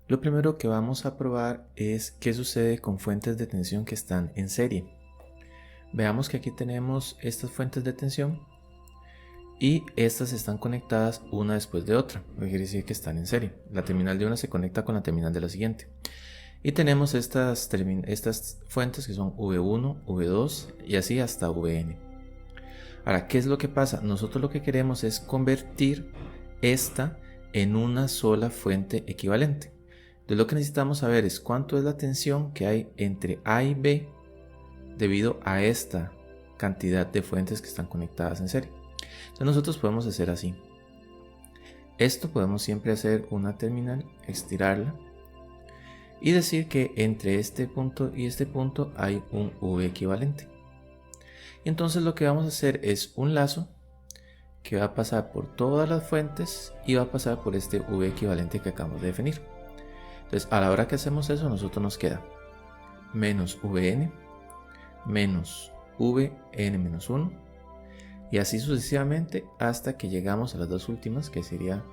Lo primero que vamos a probar es qué sucede con fuentes de tensión que están en serie. Veamos que aquí tenemos estas fuentes de tensión y estas están conectadas una después de otra, lo que quiere decir que están en serie. La terminal de una se conecta con la terminal de la siguiente. Y tenemos estas fuentes que son V1, V2 y así hasta Vn. Ahora, ¿qué es lo que pasa? Nosotros lo que queremos es convertir esta en una sola fuente equivalente. Entonces lo que necesitamos saber es cuánto es la tensión que hay entre A y B debido a esta cantidad de fuentes que están conectadas en serie. Entonces nosotros podemos hacer así. Esto podemos siempre hacer una terminal, estirarla y decir que entre este punto y este punto hay un V equivalente. Y entonces lo que vamos a hacer es un lazo que va a pasar por todas las fuentes y va a pasar por este V equivalente que acabamos de definir. Entonces a la hora que hacemos eso, nosotros nos queda menos Vn menos Vn menos 1 y así sucesivamente hasta que llegamos a las dos últimas, que sería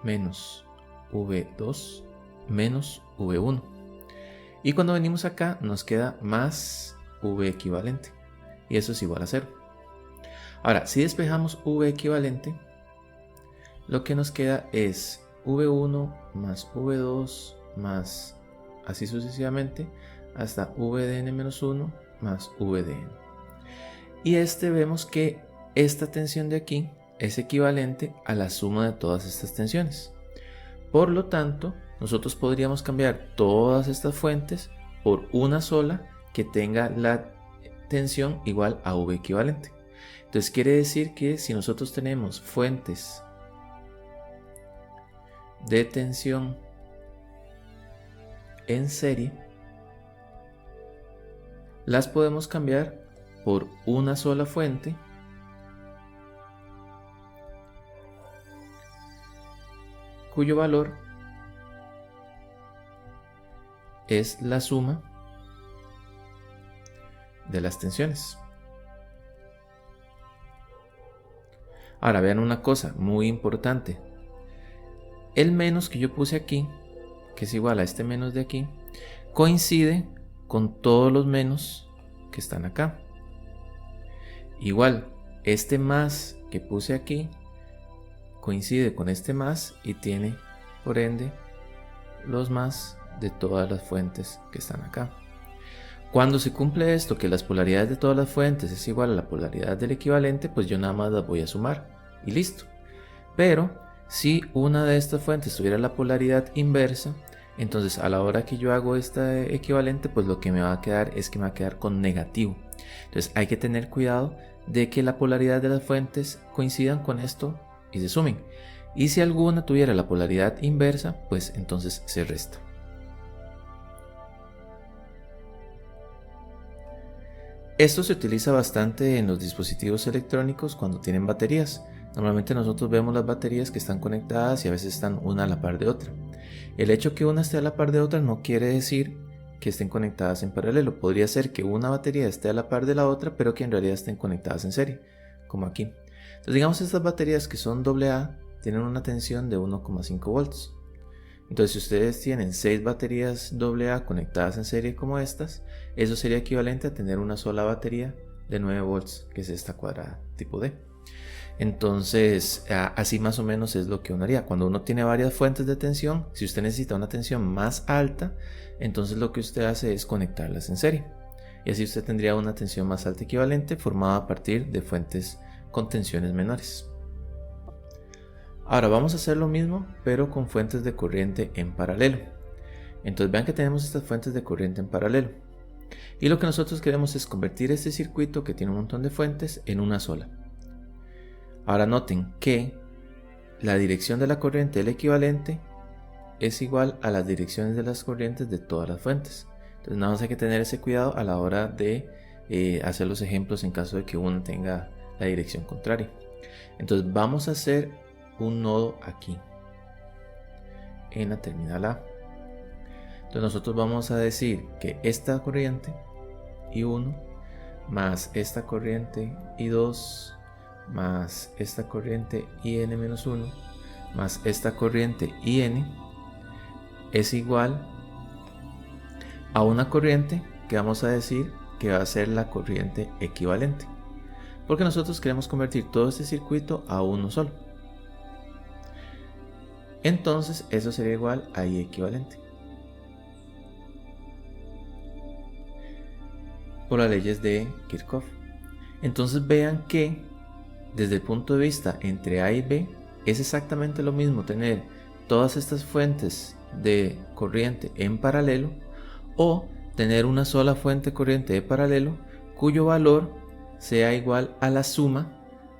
menos V2 menos V1. Y cuando venimos acá nos queda más V equivalente y eso es igual a 0. Ahora, si despejamos V equivalente, lo que nos queda es V1 más V2 más así sucesivamente hasta Vdn-1 más Vdn. Y vemos que esta tensión de aquí es equivalente a la suma de todas estas tensiones. Por lo tanto, nosotros podríamos cambiar todas estas fuentes por una sola que tenga la tensión igual a V equivalente. Entonces quiere decir que si nosotros tenemos fuentes de tensión en serie, las podemos cambiar por una sola fuente cuyo valor es la suma de las tensiones. Ahora vean una cosa muy importante. El menos que yo puse aquí, que es igual a este menos de aquí, coincide con todos los menos que están acá. Igual, este más que puse aquí coincide con este más y tiene, por ende, los más de todas las fuentes que están acá. Cuando se cumple esto, que las polaridades de todas las fuentes es igual a la polaridad del equivalente, pues yo nada más las voy a sumar y listo. Pero si una de estas fuentes tuviera la polaridad inversa, entonces a la hora que yo hago este equivalente, pues lo que me va a quedar es que me va a quedar con negativo. Entonces hay que tener cuidado de que la polaridad de las fuentes coincidan con esto y se sumen. Y si alguna tuviera la polaridad inversa, pues entonces se resta. Esto se utiliza bastante en los dispositivos electrónicos cuando tienen baterías. Normalmente nosotros vemos las baterías que están conectadas y a veces están una a la par de otra. El hecho que una esté a la par de otra no quiere decir que estén conectadas en paralelo. Podría ser que una batería esté a la par de la otra, pero que en realidad estén conectadas en serie, como aquí. Entonces digamos estas baterías que son AA tienen una tensión de 1,5 volts. Entonces si ustedes tienen 6 baterías AA conectadas en serie como estas, eso sería equivalente a tener una sola batería de 9 volts, que es esta cuadrada tipo D. Entonces así más o menos es lo que uno haría. Cuando uno tiene varias fuentes de tensión, si usted necesita una tensión más alta, entonces lo que usted hace es conectarlas en serie. Y así usted tendría una tensión más alta equivalente formada a partir de fuentes con tensiones menores. Ahora vamos a hacer lo mismo, pero con fuentes de corriente en paralelo. Entonces vean que tenemos estas fuentes de corriente en paralelo. Y lo que nosotros queremos es convertir este circuito que tiene un montón de fuentes en una sola. Ahora noten que la dirección de la corriente del equivalente es igual a las direcciones de las corrientes de todas las fuentes. Entonces nada más hay que tener ese cuidado a la hora de hacer los ejemplos en caso de que uno tenga la dirección contraria. Entonces vamos a hacer un nodo aquí en la terminal A. Entonces nosotros vamos a decir que esta corriente I1 más esta corriente I2 más esta corriente IN-1 más esta corriente IN es igual a una corriente que vamos a decir que va a ser la corriente equivalente, porque nosotros queremos convertir todo este circuito a uno solo. Entonces eso sería igual a I equivalente por las leyes de Kirchhoff. Entonces vean que desde el punto de vista entre A y B es exactamente lo mismo tener todas estas fuentes de corriente en paralelo o tener una sola fuente corriente de paralelo cuyo valor sea igual a la suma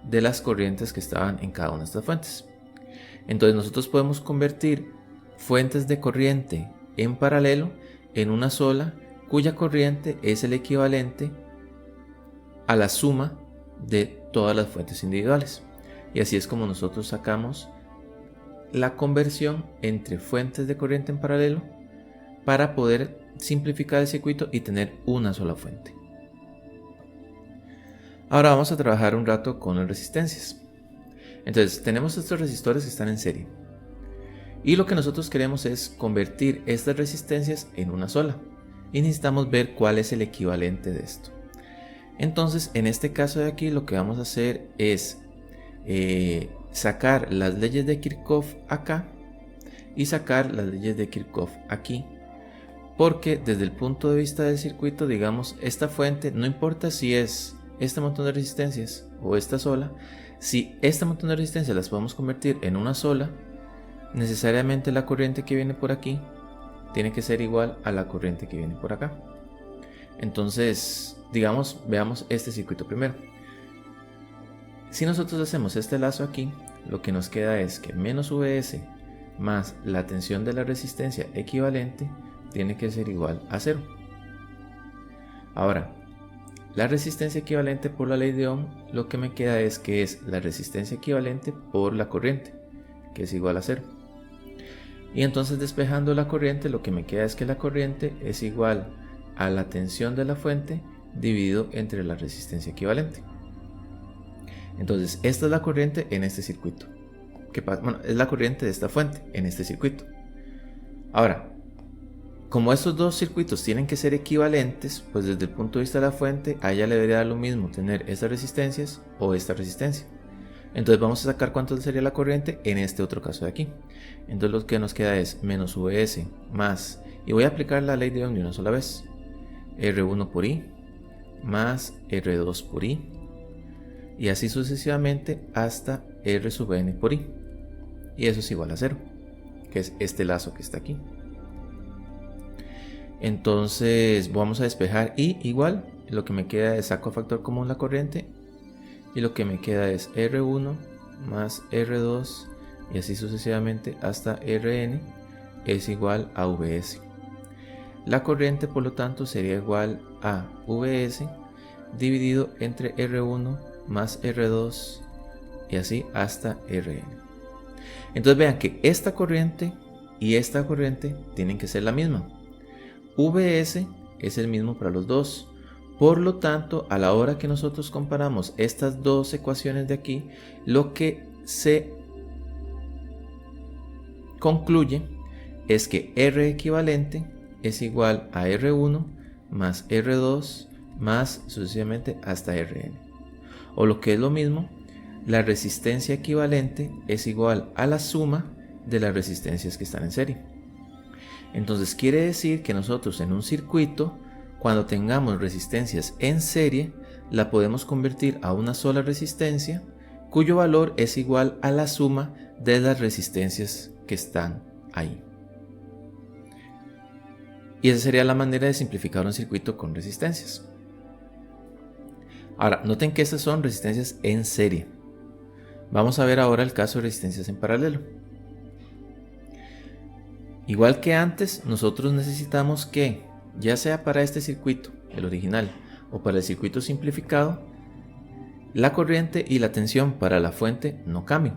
de las corrientes que estaban en cada una de estas fuentes. Entonces nosotros podemos convertir fuentes de corriente en paralelo en una sola cuya corriente es el equivalente a la suma de todas las fuentes individuales. Y así es como nosotros sacamos la conversión entre fuentes de corriente en paralelo para poder simplificar el circuito y tener una sola fuente. Ahora vamos a trabajar un rato con las resistencias. Entonces tenemos estos resistores que están en serie y lo que nosotros queremos es convertir estas resistencias en una sola y necesitamos ver cuál es el equivalente de esto. Entonces en este caso de aquí lo que vamos a hacer es sacar las leyes de Kirchhoff acá y sacar las leyes de Kirchhoff aquí, porque desde el punto de vista del circuito, digamos, esta fuente, no importa si es este montón de resistencias o esta sola, si este montón de resistencias las podemos convertir en una sola, necesariamente la corriente que viene por aquí tiene que ser igual a la corriente que viene por acá. Entonces, digamos, veamos este circuito primero. Si nosotros hacemos este lazo aquí, lo que nos queda es que menos Vs más la tensión de la resistencia equivalente tiene que ser igual a 0. Ahora, la resistencia equivalente por la ley de Ohm, lo que me queda es que es la resistencia equivalente por la corriente, que es igual a 0. Y entonces despejando la corriente, lo que me queda es que la corriente es igual a la tensión de la fuente dividido entre la resistencia equivalente. Entonces esta es la corriente en este circuito. Bueno, es la corriente de esta fuente en este circuito. Ahora, como estos dos circuitos tienen que ser equivalentes, pues desde el punto de vista de la fuente, a ella le debería dar lo mismo tener estas resistencias o esta resistencia. Entonces vamos a sacar cuánto sería la corriente en este otro caso de aquí. Entonces lo que nos queda es menos Vs más, y voy a aplicar la ley de Ohm de una sola vez, R1 por I más R2 por I, y así sucesivamente hasta R sub n por I, y eso es igual a 0, que es este lazo que está aquí. Entonces vamos a despejar y igual lo que me queda es saco factor común la corriente y lo que me queda es R1 más R2 y así sucesivamente hasta Rn es igual a Vs. La corriente por lo tanto sería igual a Vs dividido entre R1 más R2 y así hasta Rn. Entonces vean que esta corriente y esta corriente tienen que ser la misma. Vs es el mismo para los dos. Por lo tanto, a la hora que nosotros comparamos estas dos ecuaciones de aquí, lo que se concluye es que R equivalente es igual a R1 más R2 más sucesivamente hasta Rn. O lo que es lo mismo, la resistencia equivalente es igual a la suma de las resistencias que están en serie. Entonces quiere decir que nosotros en un circuito, cuando tengamos resistencias en serie, la podemos convertir a una sola resistencia cuyo valor es igual a la suma de las resistencias que están ahí. Y esa sería la manera de simplificar un circuito con resistencias. Ahora, noten que estas son resistencias en serie. Vamos a ver ahora el caso de resistencias en paralelo. Igual que antes, nosotros necesitamos que, ya sea para este circuito, el original, o para el circuito simplificado, la corriente y la tensión para la fuente no cambien.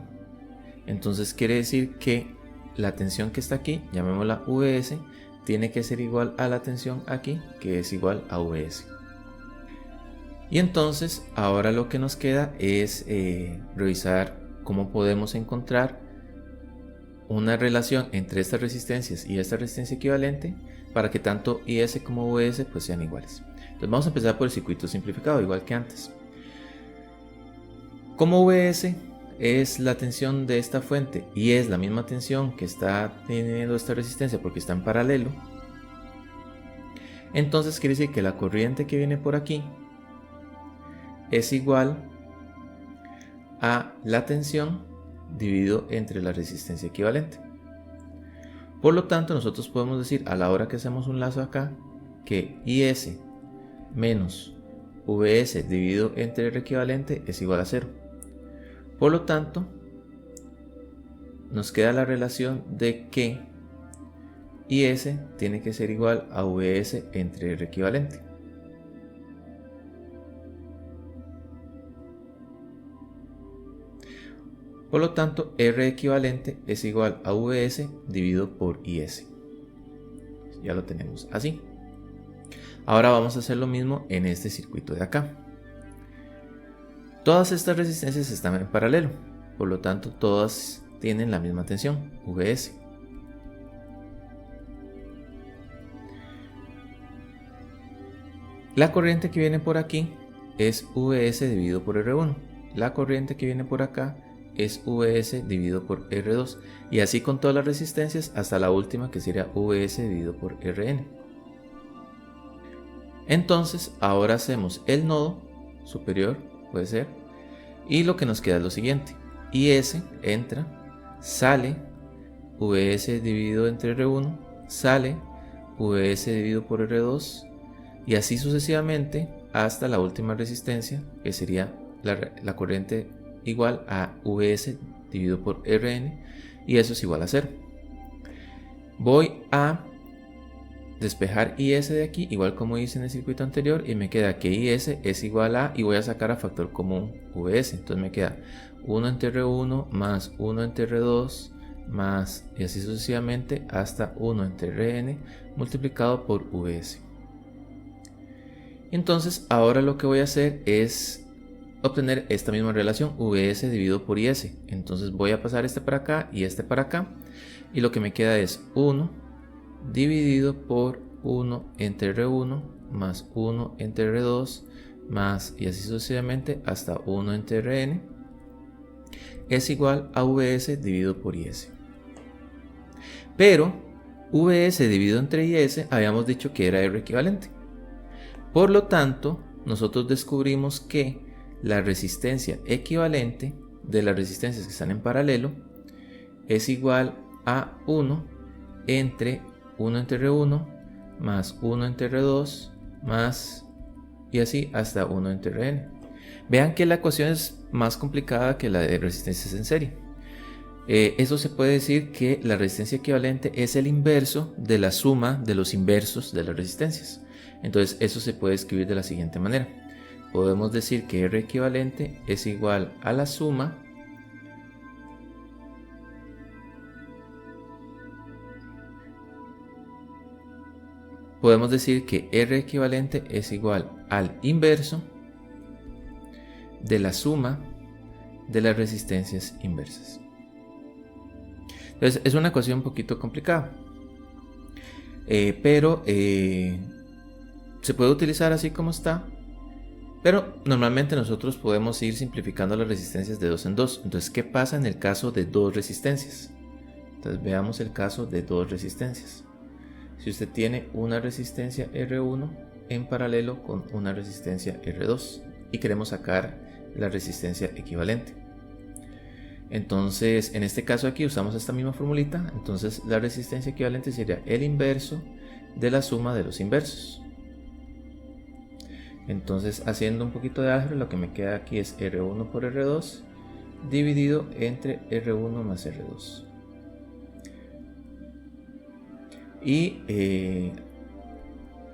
Entonces quiere decir que la tensión que está aquí, llamémosla Vs, tiene que ser igual a la tensión aquí, que es igual a Vs. Y entonces ahora lo que nos queda es revisar cómo podemos encontrar una relación entre estas resistencias y esta resistencia equivalente para que tanto IS como VS pues sean iguales. Entonces vamos a empezar por el circuito simplificado, igual que antes. Como VS es la tensión de esta fuente y es la misma tensión que está teniendo esta resistencia porque está en paralelo, entonces quiere decir que la corriente que viene por aquí es igual a la tensión dividido entre la resistencia equivalente. Por lo tanto, nosotros podemos decir a la hora que hacemos un lazo acá que IS menos VS dividido entre R equivalente es igual a 0. Por lo tanto, nos queda la relación de que IS tiene que ser igual a VS entre R equivalente. Por lo tanto, R equivalente es igual a VS dividido por IS. Ya lo tenemos así. Ahora vamos a hacer lo mismo en este circuito de acá. Todas estas resistencias están en paralelo, por lo tanto todas tienen la misma tensión, VS. La corriente que viene por aquí es VS dividido por R1. La corriente que viene por acá es VS dividido por R2. Y así con todas las resistencias hasta la última que sería VS dividido por Rn. Entonces ahora hacemos el nodo superior, puede ser. Y lo que nos queda es lo siguiente. IS entra, sale, VS dividido entre R1, sale, VS dividido por R2. Y así sucesivamente hasta la última resistencia, que sería la corriente igual a VS dividido por Rn, y eso es igual a 0. Voy a despejar IS de aquí, igual como hice en el circuito anterior, y me queda que IS es igual a, y voy a sacar a factor común VS, entonces me queda 1 entre R1 más 1 entre R2 más, y así sucesivamente hasta 1 entre Rn multiplicado por VS. Entonces ahora lo que voy a hacer es obtener esta misma relación, VS dividido por IS. Entonces voy a pasar este para acá y este para acá, y lo que me queda es 1 dividido por 1 entre R1 más 1 entre R2 más, y así sucesivamente hasta 1 entre Rn es igual a VS dividido por IS. Pero VS dividido entre IS habíamos dicho que era R equivalente. Por lo tanto, nosotros descubrimos que la resistencia equivalente de las resistencias que están en paralelo es igual a 1 entre R1 más 1 entre R2 más, y así hasta 1 entre Rn. Vean que la ecuación es más complicada que la de resistencias en serie. Eso se puede decir que la resistencia equivalente es el inverso de la suma de los inversos de las resistencias. Entonces eso se puede escribir de la siguiente manera. Podemos decir que R equivalente es igual a la suma podemos decir que R equivalente es igual al inverso de la suma de las resistencias inversas. Entonces es una ecuación un poquito complicada, pero se puede utilizar así como está, pero normalmente nosotros podemos ir simplificando las resistencias de 2 en 2. Entonces, ¿qué pasa en el caso de dos resistencias? Entonces veamos el caso de dos resistencias. Si usted tiene una resistencia R1 en paralelo con una resistencia R2 y queremos sacar la resistencia equivalente, entonces en este caso aquí usamos esta misma formulita. Entonces la resistencia equivalente sería el inverso de la suma de los inversos. Entonces, haciendo un poquito de álgebra, lo que me queda aquí es R1 por R2 dividido entre R1 más R2. Y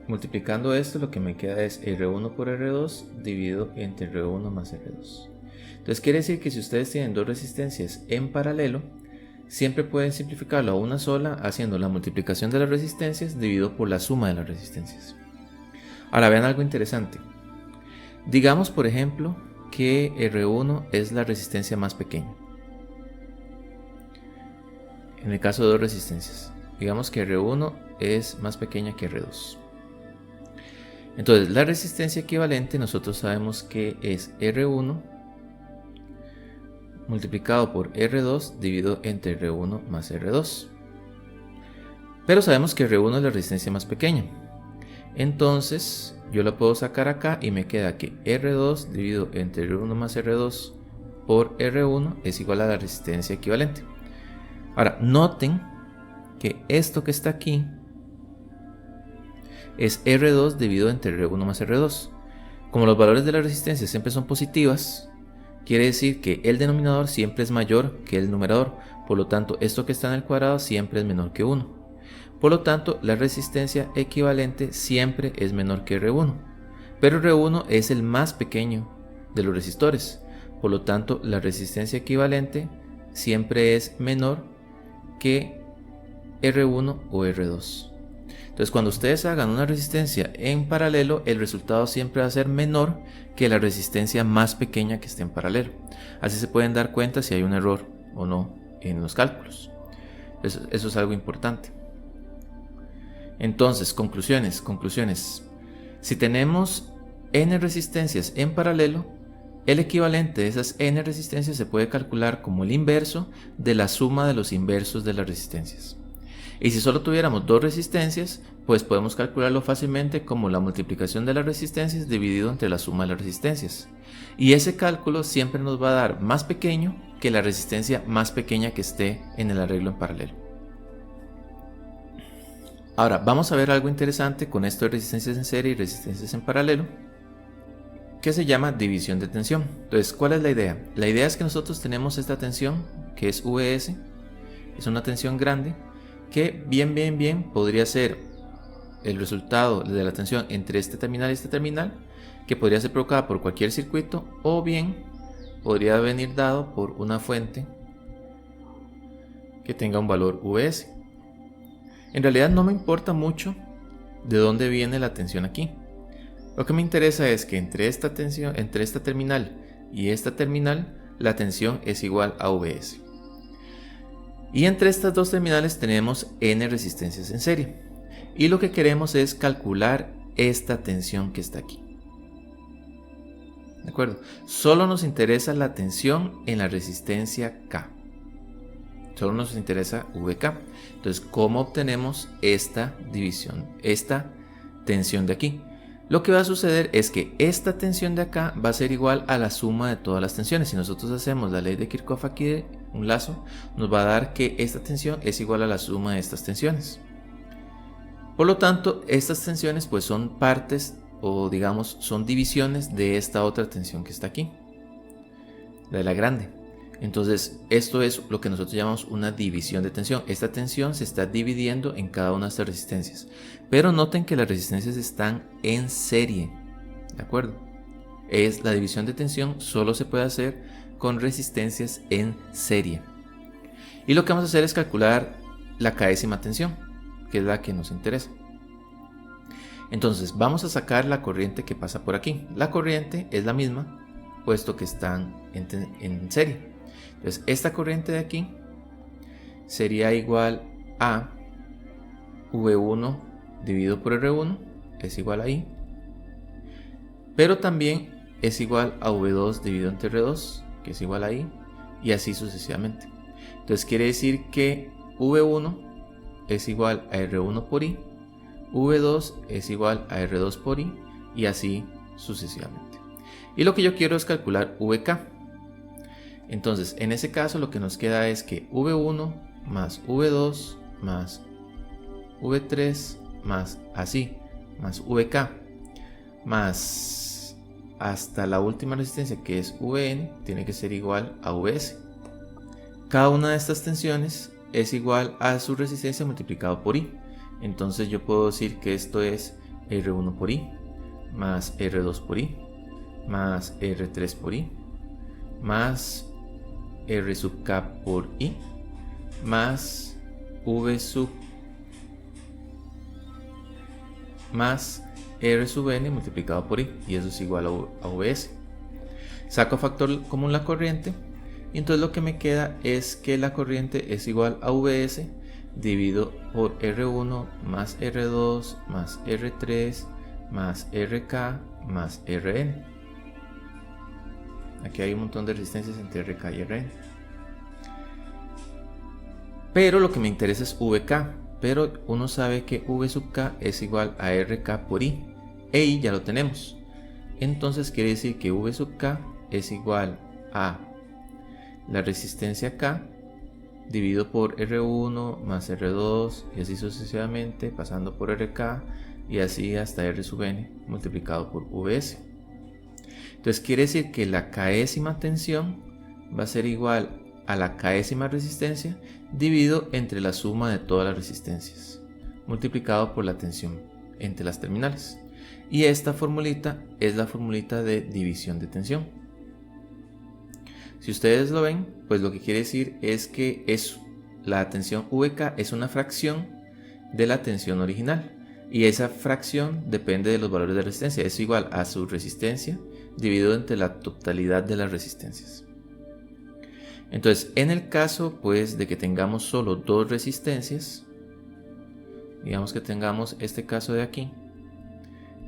multiplicando esto, lo que me queda es R1 por R2 dividido entre R1 más R2. Entonces quiere decir que si ustedes tienen dos resistencias en paralelo, siempre pueden simplificarlo a una sola haciendo la multiplicación de las resistencias dividido por la suma de las resistencias. Ahora vean algo interesante. Digamos por ejemplo que R1 es la resistencia más pequeña. en el caso de dos resistencias. Digamos que R1 es más pequeña que R2. Entonces la resistencia equivalente nosotros sabemos que es R1 multiplicado por R2 dividido entre R1 más R2. Pero sabemos que R1 es la resistencia más pequeña. Entonces yo la puedo sacar acá y me queda que R2 dividido entre R1 más R2 por R1 es igual a la resistencia equivalente. Ahora noten que esto que está aquí es R2 dividido entre R1 más R2. Como los valores de la resistencia siempre son positivas, quiere decir que el denominador siempre es mayor que el numerador. Por lo tanto, esto que está en el cuadrado siempre es menor que 1. Por lo tanto, la resistencia equivalente siempre es menor que R1. Pero R1 es el más pequeño de los resistores. Por lo tanto, la resistencia equivalente siempre es menor que R1 o R2. Entonces, cuando ustedes hagan una resistencia en paralelo, el resultado siempre va a ser menor que la resistencia más pequeña que esté en paralelo. Así se pueden dar cuenta si hay un error o no en los cálculos. Eso es algo importante. Entonces, conclusiones. Si tenemos n resistencias en paralelo, el equivalente de esas n resistencias se puede calcular como el inverso de la suma de los inversos de las resistencias. Y si solo tuviéramos dos resistencias, pues podemos calcularlo fácilmente como la multiplicación de las resistencias dividido entre la suma de las resistencias. Y ese cálculo siempre nos va a dar más pequeño que la resistencia más pequeña que esté en el arreglo en paralelo. Ahora vamos a ver algo interesante con esto de resistencias en serie y resistencias en paralelo, que se llama división de tensión. Entonces, ¿cuál es la idea? La idea es que nosotros tenemos esta tensión que es Vs, es una tensión grande, que bien podría ser el resultado de la tensión entre este terminal y este terminal, que podría ser provocada por cualquier circuito, o bien podría venir dado por una fuente que tenga un valor Vs. En realidad no me importa mucho de dónde viene la tensión aquí. Lo que me interesa es que entre esta terminal y esta terminal, la tensión es igual a Vs. Y entre estas dos terminales tenemos n resistencias en serie. Y lo que queremos es calcular esta tensión que está aquí. ¿De acuerdo? Solo nos interesa la tensión en la resistencia K. Solo nos interesa VK. Entonces, ¿cómo obtenemos esta división, esta tensión de aquí? Lo que va a suceder es que esta tensión de acá va a ser igual a la suma de todas las tensiones. Si nosotros hacemos la ley de Kirchhoff aquí de un lazo, nos va a dar que esta tensión es igual a la suma de estas tensiones. Por lo tanto, estas tensiones pues son partes o digamos son divisiones de esta otra tensión que está aquí, la de la grande. Entonces esto es lo que nosotros llamamos una división de tensión. Esta tensión se está dividiendo en cada una de estas resistencias, pero noten que las resistencias están en serie, ¿de acuerdo? La división de tensión solo se puede hacer con resistencias en serie. Y lo que vamos a hacer es calcular la késima tensión, que es la que nos interesa. Entonces vamos a sacar la corriente que pasa por aquí. La corriente es la misma, puesto que están en serie. Entonces esta corriente de aquí sería igual a V1 dividido por R1, es igual a I, pero también es igual a V2 dividido entre R2, que es igual a I, y así sucesivamente. Entonces quiere decir que V1 es igual a R1 por I, V2 es igual a R2 por I, y así sucesivamente. Y lo que yo quiero es calcular VK. Entonces, en ese caso lo que nos queda es que V1 más V2 más V3 más así, más VK, más hasta la última resistencia que es Vn, tiene que ser igual a Vs. Cada una de estas tensiones es igual a su resistencia multiplicado por I. Entonces yo puedo decir que esto es R1 por I, más R2 por I, más R3 por I, más R sub K por I, más V sub más R sub N multiplicado por I, y eso es igual a Vs. Saco factor común la corriente, Y entonces lo que me queda es que la corriente es igual a Vs dividido por R1 más R2 más R3 más RK más Rn. Aquí hay un montón de resistencias entre RK y Rn. Pero lo que me interesa es VK. Pero uno sabe que V sub K es igual a RK por I. E I ya lo tenemos. Entonces quiere decir que V sub K es igual a la resistencia K dividido por R1 más R2 y así sucesivamente, pasando por RK y así hasta R sub n multiplicado por Vs. Entonces quiere decir que la késima tensión va a ser igual a la késima resistencia dividido entre la suma de todas las resistencias multiplicado por la tensión entre las terminales. Y esta formulita es la formulita de división de tensión. Si ustedes lo ven, pues lo que quiere decir es que la tensión VK es una fracción de la tensión original. Y esa fracción depende de los valores de resistencia. Es igual a su resistencia dividido entre la totalidad de las resistencias. Entonces, en el caso pues de que tengamos solo dos resistencias, digamos que tengamos este caso de aquí,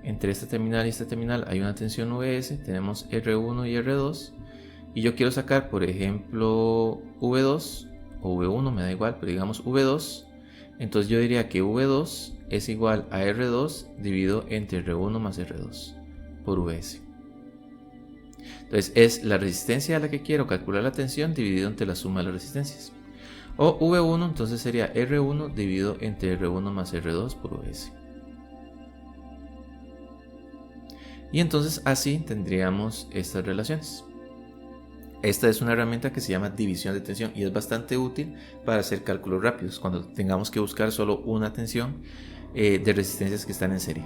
entre esta terminal y esta terminal hay una tensión Vs, tenemos R1 y R2, y yo quiero sacar, por ejemplo, V2 o V1, me da igual, pero digamos V2, entonces yo diría que V2 es igual a R2 dividido entre R1 más R2 por Vs. Entonces es la resistencia a la que quiero calcular la tensión dividido entre la suma de las resistencias. O V1 entonces sería R1 dividido entre R1 más R2 por Vs. Y entonces así tendríamos estas relaciones. Esta es una herramienta que se llama división de tensión y es bastante útil para hacer cálculos rápidos cuando tengamos que buscar solo una tensión de resistencias que están en serie.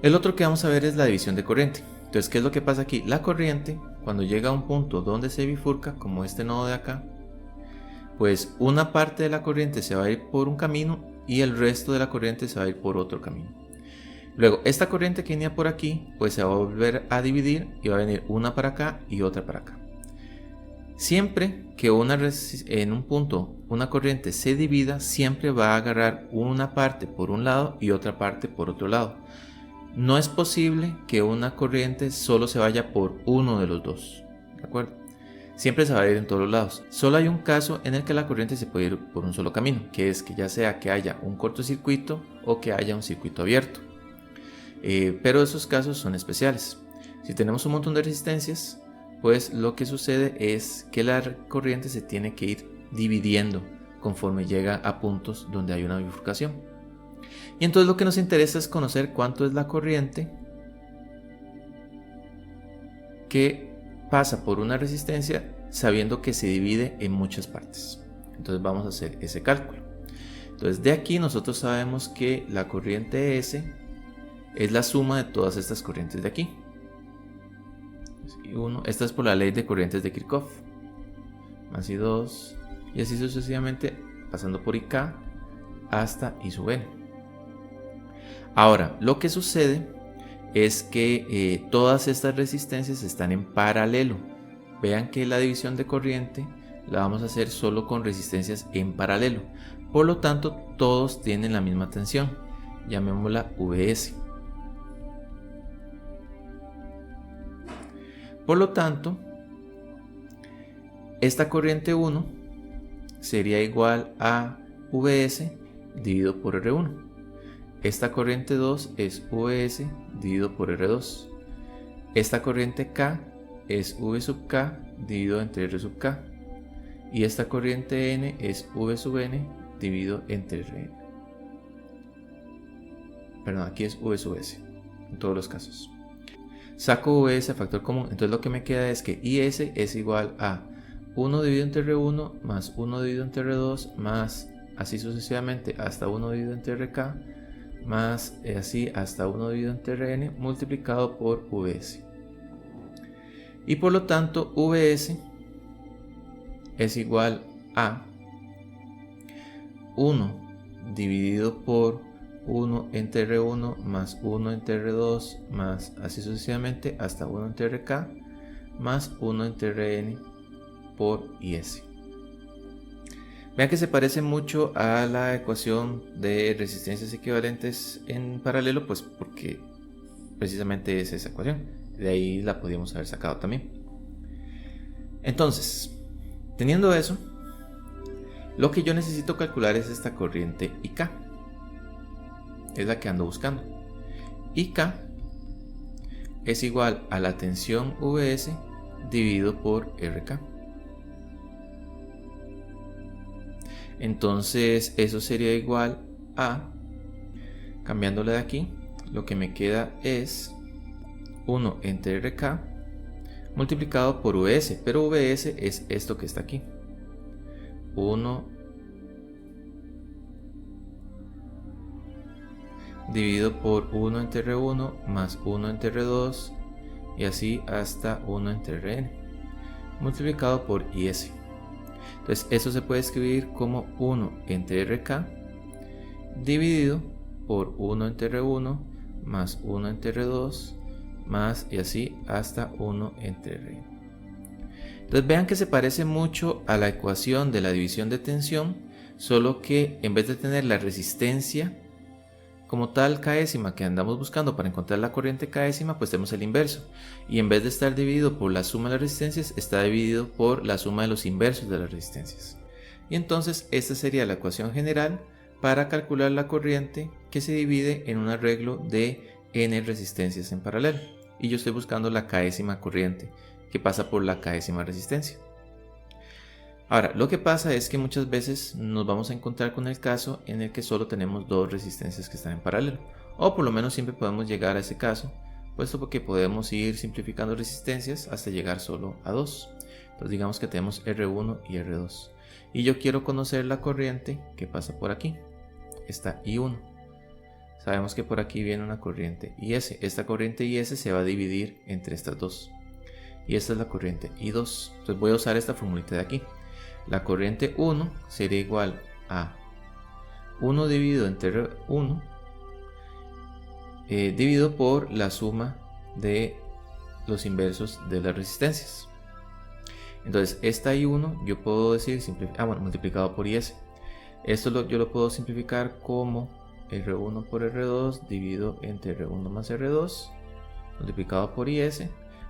El otro que vamos a ver es la división de corriente. Entonces, ¿qué es lo que pasa aquí? La corriente, cuando llega a un punto donde se bifurca, como este nodo de acá, pues una parte de la corriente se va a ir por un camino y el resto de la corriente se va a ir por otro camino. Luego, esta corriente que venía por aquí, pues se va a volver a dividir y va a venir una para acá y otra para acá. Siempre que en un punto una corriente se divida, siempre va a agarrar una parte por un lado y otra parte por otro lado. No es posible que una corriente solo se vaya por uno de los dos, ¿de acuerdo? Siempre se va a ir en todos los lados. Solo hay un caso en el que la corriente se puede ir por un solo camino, que es que ya sea que haya un cortocircuito o que haya un circuito abierto. Pero esos casos son especiales. Si tenemos un montón de resistencias, pues lo que sucede es que la corriente se tiene que ir dividiendo conforme llega a puntos donde hay una bifurcación. Y entonces lo que nos interesa es conocer cuánto es la corriente que pasa por una resistencia sabiendo que se divide en muchas partes. Entonces vamos a hacer ese cálculo. Entonces de aquí nosotros sabemos que la corriente S es la suma de todas estas corrientes de aquí. Esta es por la ley de corrientes de Kirchhoff. Más I2 y así sucesivamente pasando por IK hasta I sub n. Ahora, lo que sucede es que todas estas resistencias están en paralelo. Vean que la división de corriente la vamos a hacer solo con resistencias en paralelo. Por lo tanto, todos tienen la misma tensión. Llamémosla Vs. Por lo tanto, esta corriente 1 sería igual a Vs dividido por R1. Esta corriente 2 es Vs dividido por R2. Esta corriente K es V sub K dividido entre R sub K. Y esta corriente N es V sub N dividido entre Rn. Perdón, aquí es V sub S en todos los casos. Saco Vs a factor común, entonces lo que me queda es que Is es igual a 1 dividido entre R1 más 1 dividido entre R2 más así sucesivamente hasta 1 dividido entre RK más así hasta 1 dividido entre Rn multiplicado por Vs. Y por lo tanto Vs es igual a 1 dividido por 1 entre R1 más 1 entre R2 más así sucesivamente hasta 1 entre RK más 1 entre Rn por IS. Vean que se parece mucho a la ecuación de resistencias equivalentes en paralelo, pues porque precisamente es esa ecuación. De ahí la podíamos haber sacado también. Entonces, teniendo eso, lo que yo necesito calcular es esta corriente IK. Es la que ando buscando. IK es igual a la tensión Vs dividido por RK. Entonces eso sería igual a, cambiándole de aquí, lo que me queda es 1 entre RK multiplicado por Vs, pero Vs es esto que está aquí. 1 dividido por 1 entre R1 más 1 entre R2 y así hasta 1 entre Rn multiplicado por IS. Entonces eso se puede escribir como 1 entre RK dividido por 1 entre R1 más 1 entre R2 más y así hasta 1 entre Rn. Entonces vean que se parece mucho a la ecuación de la división de tensión, solo que en vez de tener la resistencia como tal késima que andamos buscando para encontrar la corriente késima, pues tenemos el inverso. Y en vez de estar dividido por la suma de las resistencias, está dividido por la suma de los inversos de las resistencias. Y entonces esta sería la ecuación general para calcular la corriente que se divide en un arreglo de n resistencias en paralelo. Y yo estoy buscando la késima corriente que pasa por la késima resistencia. Ahora, lo que pasa es que muchas veces nos vamos a encontrar con el caso en el que solo tenemos dos resistencias que están en paralelo, o por lo menos siempre podemos llegar a ese caso, puesto porque podemos ir simplificando resistencias hasta llegar solo a dos. Entonces digamos que tenemos R1 y R2, y yo quiero conocer la corriente que pasa por aquí, esta I1. Sabemos que por aquí viene una corriente IS, esta corriente IS se va a dividir entre estas dos, y esta es la corriente I2. Entonces voy a usar esta formulita de aquí. La corriente 1 sería igual a 1 dividido entre 1 dividido por la suma de los inversos de las resistencias. Entonces esta I1 yo puedo decir multiplicado por IS. Esto yo lo puedo simplificar como R1 por R2 dividido entre R1 más R2 multiplicado por IS.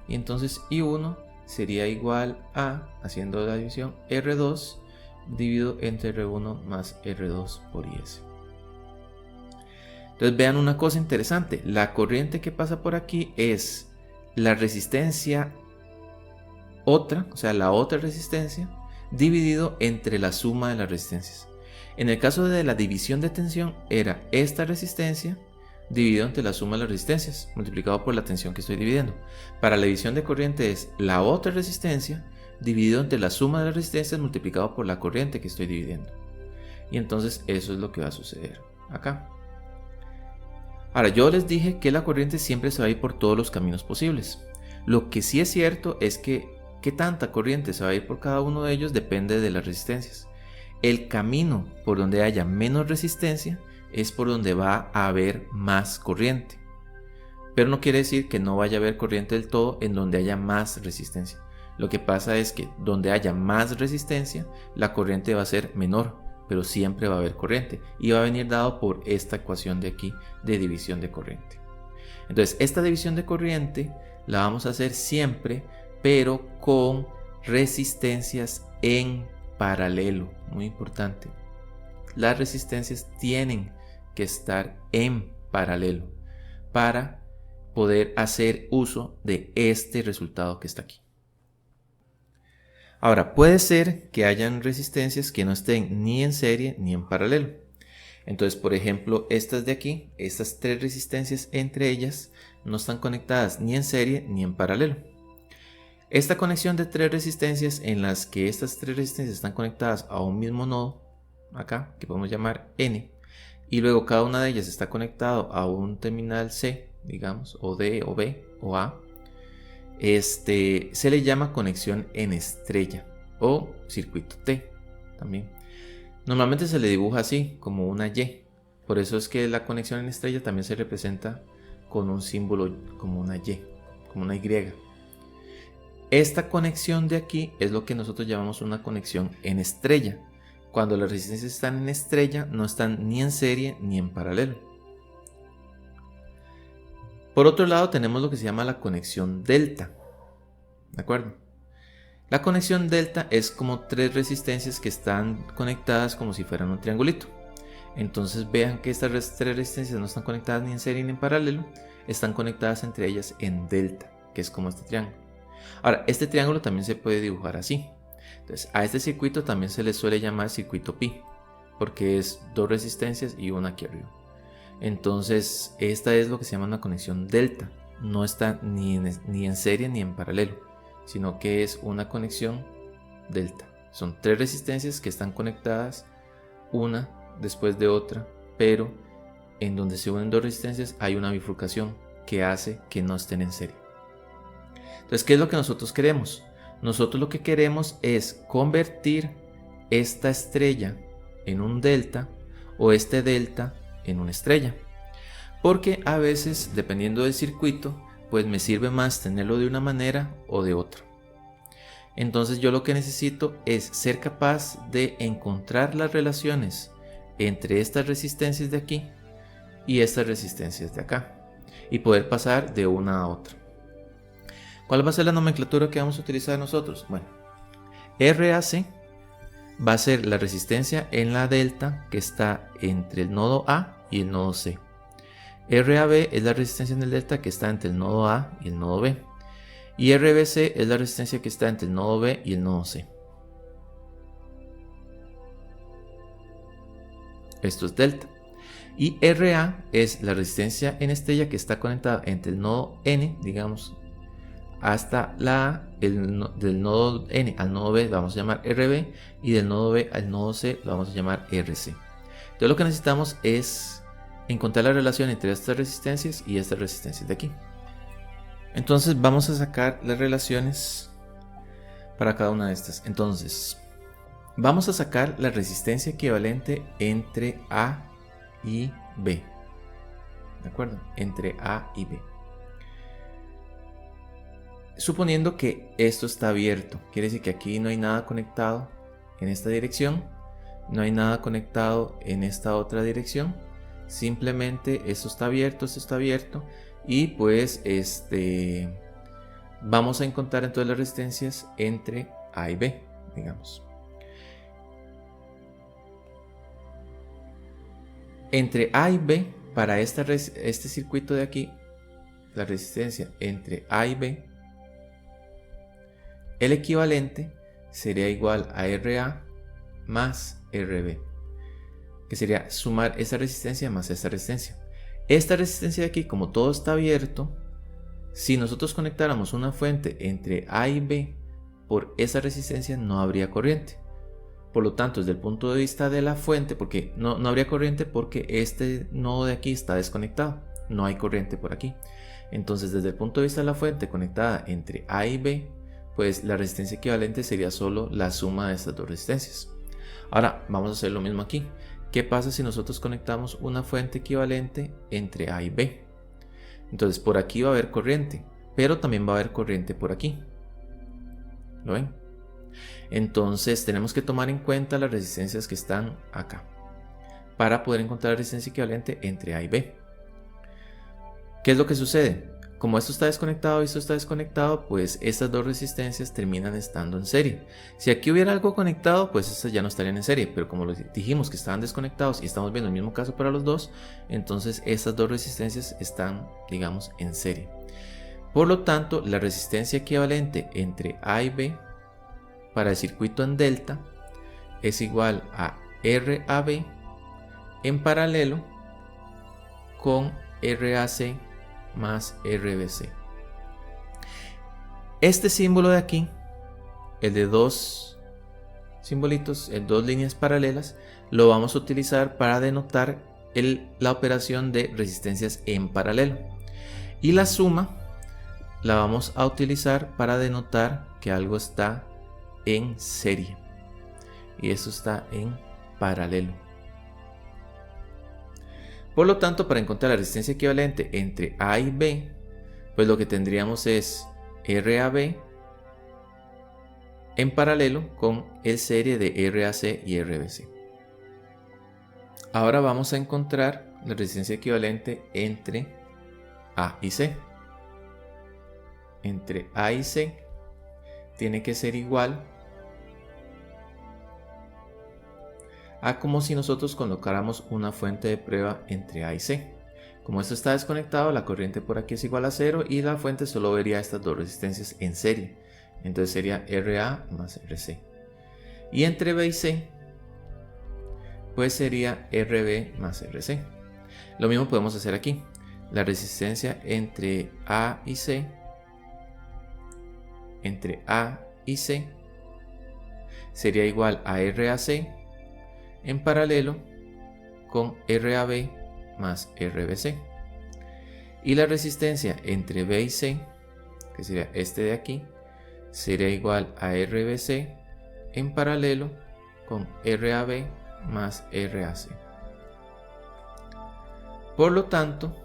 Y entonces I1 sería igual a, haciendo la división, R2 dividido entre R1 más R2 por IS. Entonces vean una cosa interesante, la corriente que pasa por aquí es la resistencia otra, o sea la otra resistencia, dividido entre la suma de las resistencias. En el caso de la división de tensión era esta resistencia dividido entre la suma de las resistencias multiplicado por la tensión que estoy dividiendo. Para la división de corriente es la otra resistencia dividido entre la suma de las resistencias multiplicado por la corriente que estoy dividiendo. Y entonces eso es lo que va a suceder acá. Ahora, yo les dije que la corriente siempre se va a ir por todos los caminos posibles. Lo que sí es cierto es que qué tanta corriente se va a ir por cada uno de ellos depende de las resistencias. El camino por donde haya menos resistencia es por donde va a haber más corriente. Pero no quiere decir que no vaya a haber corriente del todo en donde haya más resistencia. Lo que pasa es que donde haya más resistencia, la corriente va a ser menor, pero siempre va a haber corriente. Y va a venir dado por esta ecuación de aquí de división de corriente. Entonces, esta división de corriente la vamos a hacer siempre, pero con resistencias en paralelo. Muy importante. Las resistencias tienen que estar en paralelo para poder hacer uso de este resultado que está aquí. Ahora, puede ser que hayan resistencias que no estén ni en serie ni en paralelo. Entonces, por ejemplo, estas de aquí, estas tres resistencias entre ellas no están conectadas ni en serie ni en paralelo. Esta conexión de tres resistencias en las que estas tres resistencias están conectadas a un mismo nodo, acá, que podemos llamar N, y luego cada una de ellas está conectado a un terminal C, digamos, o D, o B, o A, se le llama conexión en estrella o circuito T también. Normalmente se le dibuja así, como una Y. Por eso es que la conexión en estrella también se representa con un símbolo como una Y, como una Y. Esta conexión de aquí es lo que nosotros llamamos una conexión en estrella. Cuando las resistencias están en estrella, no están ni en serie ni en paralelo. Por otro lado, tenemos lo que se llama la conexión delta. ¿De acuerdo? La conexión delta es como tres resistencias que están conectadas como si fueran un triangulito. Entonces vean que estas tres resistencias no están conectadas ni en serie ni en paralelo, están conectadas entre ellas en delta, que es como este triángulo. Ahora, este triángulo también se puede dibujar así. Entonces, a este circuito también se le suele llamar circuito pi, porque es dos resistencias y una aquí arriba. Entonces, esta es lo que se llama una conexión delta. No está ni en serie ni en paralelo, sino que es una conexión delta. Son tres resistencias que están conectadas una después de otra, pero en donde se unen dos resistencias hay una bifurcación que hace que no estén en serie. Entonces, ¿qué es lo que nosotros queremos? Nosotros lo que queremos es convertir esta estrella en un delta o este delta en una estrella, porque a veces, dependiendo del circuito, pues me sirve más tenerlo de una manera o de otra. Entonces yo lo que necesito es ser capaz de encontrar las relaciones entre estas resistencias de aquí y estas resistencias de acá y poder pasar de una a otra. ¿Cuál va a ser la nomenclatura que vamos a utilizar nosotros? Bueno, RAC va a ser la resistencia en la delta que está entre el nodo A y el nodo C. RAB es la resistencia en el delta que está entre el nodo A y el nodo B. Y RBC es la resistencia que está entre el nodo B y el nodo C. Esto es delta. Y RA es la resistencia en estrella que está conectada entre el nodo N, digamos, hasta del nodo N al nodo B lo vamos a llamar RB, y del nodo B al nodo C lo vamos a llamar RC. Entonces lo que necesitamos es encontrar la relación entre estas resistencias y estas resistencias de aquí. Entonces vamos a sacar las relaciones para cada una de estas. Entonces vamos a sacar la resistencia equivalente entre A y B. ¿De acuerdo? Entre A y B. Suponiendo que esto está abierto, quiere decir que aquí no hay nada conectado en esta dirección, no hay nada conectado en esta otra dirección, simplemente esto está abierto y pues vamos a encontrar entonces las resistencias entre A y B, digamos. Entre A y B, para este circuito de aquí, la resistencia entre A y B, el equivalente sería igual a RA más RB, que sería sumar esta resistencia más esta resistencia. Esta resistencia de aquí, como todo está abierto, si nosotros conectáramos una fuente entre A y B por esa resistencia no habría corriente. Por lo tanto, desde el punto de vista de la fuente, porque no habría corriente porque este nodo de aquí está desconectado, no hay corriente por aquí. Entonces, desde el punto de vista de la fuente conectada entre A y B, pues la resistencia equivalente sería solo la suma de estas dos resistencias. Ahora vamos a hacer lo mismo aquí. ¿Qué pasa si nosotros conectamos una fuente equivalente entre A y B? Entonces por aquí va a haber corriente, pero también va a haber corriente por aquí. ¿Lo ven? Entonces tenemos que tomar en cuenta las resistencias que están acá para poder encontrar la resistencia equivalente entre A y B. ¿Qué es lo que sucede? Como esto está desconectado y esto está desconectado, pues estas dos resistencias terminan estando en serie. Si aquí hubiera algo conectado, pues estas ya no estarían en serie, pero como dijimos que estaban desconectados y estamos viendo el mismo caso para los dos, entonces estas dos resistencias están, digamos, en serie. Por lo tanto, la resistencia equivalente entre A y B para el circuito en delta es igual a RAB en paralelo con RAC más RBC. Este símbolo de aquí, el de dos simbolitos en dos líneas paralelas, lo vamos a utilizar para denotar la operación de resistencias en paralelo, y la suma la vamos a utilizar para denotar que algo está en serie y esto está en paralelo. Por lo tanto, para encontrar la resistencia equivalente entre A y B, pues lo que tendríamos es RAB en paralelo con el serie de RAC y RBC. Ahora vamos a encontrar la resistencia equivalente entre A y C. Entre A y C tiene que ser igual a como si nosotros colocáramos una fuente de prueba entre A y C. Como esto está desconectado, la corriente por aquí es igual a 0 y la fuente solo vería estas dos resistencias en serie. Entonces sería RA más RC. Y entre B y C, pues sería RB más RC. Lo mismo podemos hacer aquí. La resistencia entre A y C, sería igual a RAC en paralelo con RAB más RBC. Y la resistencia entre B y C, que sería este de aquí, sería igual a RBC en paralelo con RAB más RAC. Por lo tanto,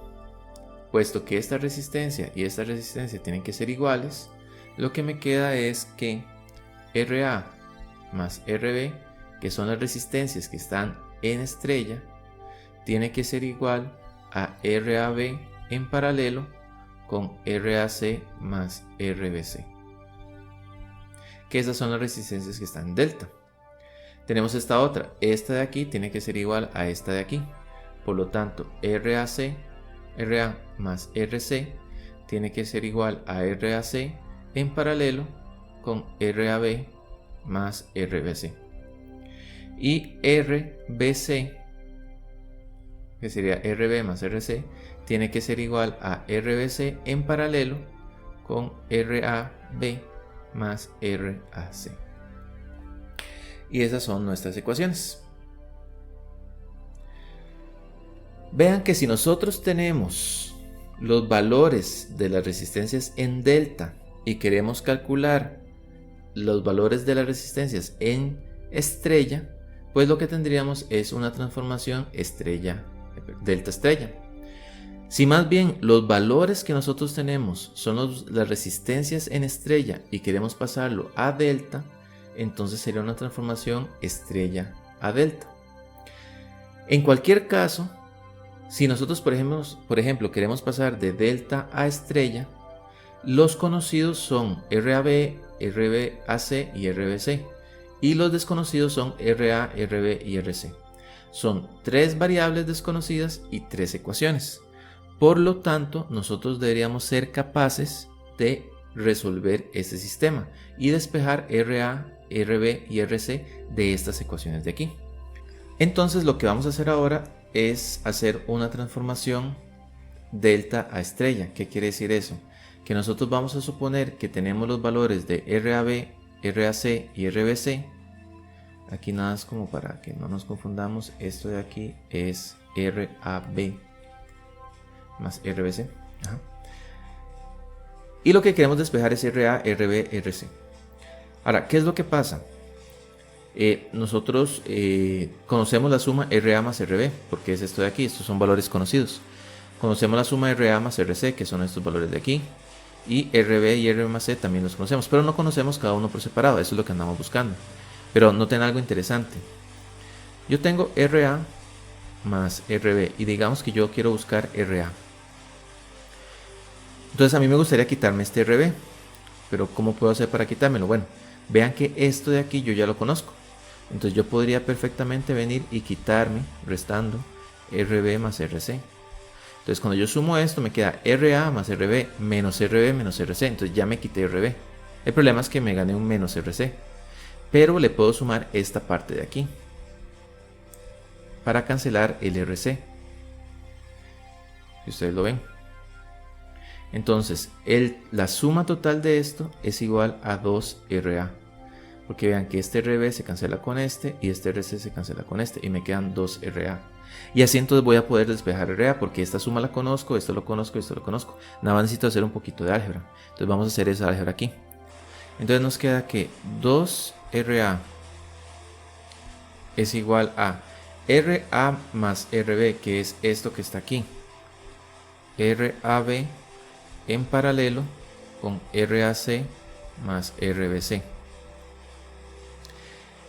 puesto que esta resistencia y esta resistencia tienen que ser iguales, lo que me queda es que RA más RB, que son las resistencias que están en estrella, tiene que ser igual a RAB en paralelo con RAC más RBC, que esas son las resistencias que están en delta. Tenemos esta otra, esta de aquí tiene que ser igual a esta de aquí, por lo tanto RA más RC tiene que ser igual a RAC en paralelo con RAB más RBC. Y RBC, que sería RB más RC, tiene que ser igual a RBC en paralelo con RAB más RAC. Y esas son nuestras ecuaciones. Vean que si nosotros tenemos los valores de las resistencias en delta y queremos calcular los valores de las resistencias en estrella, pues lo que tendríamos es una transformación delta estrella. Si más bien los valores que nosotros tenemos son las resistencias en estrella y queremos pasarlo a delta, entonces sería una transformación estrella a delta. En cualquier caso, si nosotros por ejemplo queremos pasar de delta a estrella, los conocidos son RAB, RBAC y RBC, y los desconocidos son RA, RB y RC. Son 3 variables desconocidas y 3 ecuaciones. Por lo tanto, nosotros deberíamos ser capaces de resolver este sistema y despejar RA, RB y RC de estas ecuaciones de aquí. Entonces lo que vamos a hacer ahora es hacer una transformación delta a estrella. ¿Qué quiere decir eso? Que nosotros vamos a suponer que tenemos los valores de RAB, RAC y RBC. Aquí nada más como para que no nos confundamos, esto de aquí es RAB más RBC. Y lo que queremos despejar es RA, RB, RC. Ahora, ¿qué es lo que pasa? Nosotros conocemos la suma RA más RB, porque es esto de aquí, estos son valores conocidos. Conocemos la suma RA más RC, que son estos valores de aquí. Y RB y RB más C también los conocemos, pero no conocemos cada uno por separado, eso es lo que andamos buscando. Pero noten algo interesante. Yo tengo RA más RB y digamos que yo quiero buscar RA. Entonces a mí me gustaría quitarme este RB, pero ¿cómo puedo hacer para quitármelo? Bueno, vean que esto de aquí yo ya lo conozco. Entonces yo podría perfectamente venir y quitarme, restando RB más RC. Entonces cuando yo sumo esto me queda RA más RB menos RC. Entonces ya me quité RB. El problema es que me gané un menos RC. Pero le puedo sumar esta parte de aquí para cancelar el RC. Si ustedes lo ven. Entonces la suma total de esto es igual a 2RA. Porque vean que este RB se cancela con este y este RC se cancela con este. Y me quedan 2RA. Y así entonces voy a poder despejar RA porque esta suma la conozco, esto lo conozco, esto lo conozco. Nada más necesito hacer un poquito de álgebra. Entonces vamos a hacer esa álgebra aquí. Entonces nos queda que 2RA es igual a RA más RB, que es esto que está aquí. RAB en paralelo con RAC más RBC.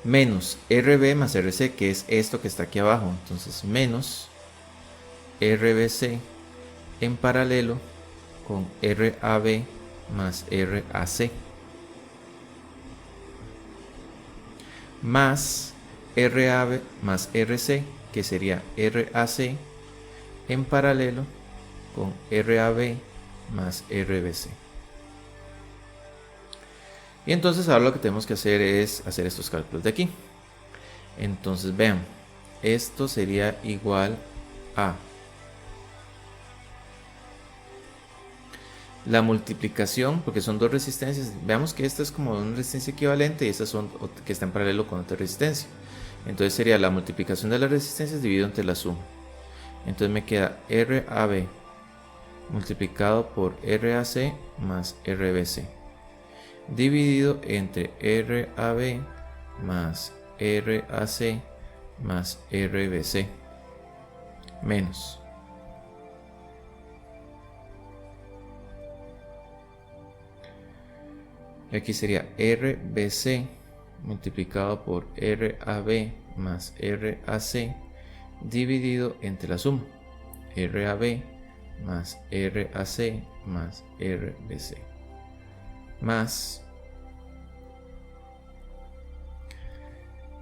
menos RB más RC, que es esto que está aquí abajo. Entonces menos RBC en paralelo con RAB más RAC, más RAB más RC, que sería RAC en paralelo con RAB más RBC. Y entonces ahora lo que tenemos que hacer es hacer estos cálculos de aquí. Entonces vean, esto sería igual a la multiplicación, porque son dos resistencias. Veamos que esta es como una resistencia equivalente y estas son que está en paralelo con otra resistencia. Entonces sería la multiplicación de las resistencias dividido entre la suma. Entonces me queda RAB multiplicado por RAC más RBC dividido entre RAB más RAC más RBC menos aquí sería RBC multiplicado por RAB más RAC dividido entre la suma RAB más RAC más RBC más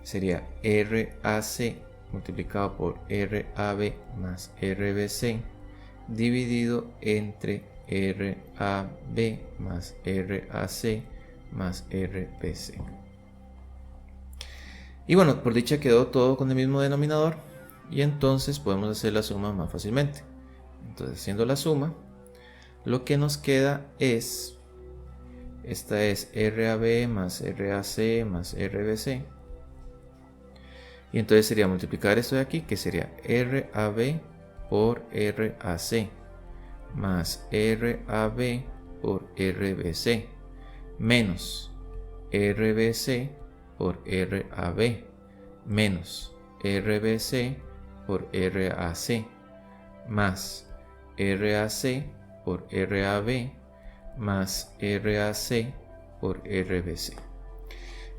sería RAC multiplicado por RAB más RBC dividido entre RAB más RAC más RBC. Y bueno, por dicha quedó todo con el mismo denominador y entonces podemos hacer la suma más fácilmente. Entonces, haciendo la suma, lo que nos queda es, esta es RAB más RAC más RBC, y entonces sería multiplicar esto de aquí, que sería RAB por RAC más RAB por RBC menos RBC por RAB menos RBC por RAC más RAC por RAB más RAC por RBC.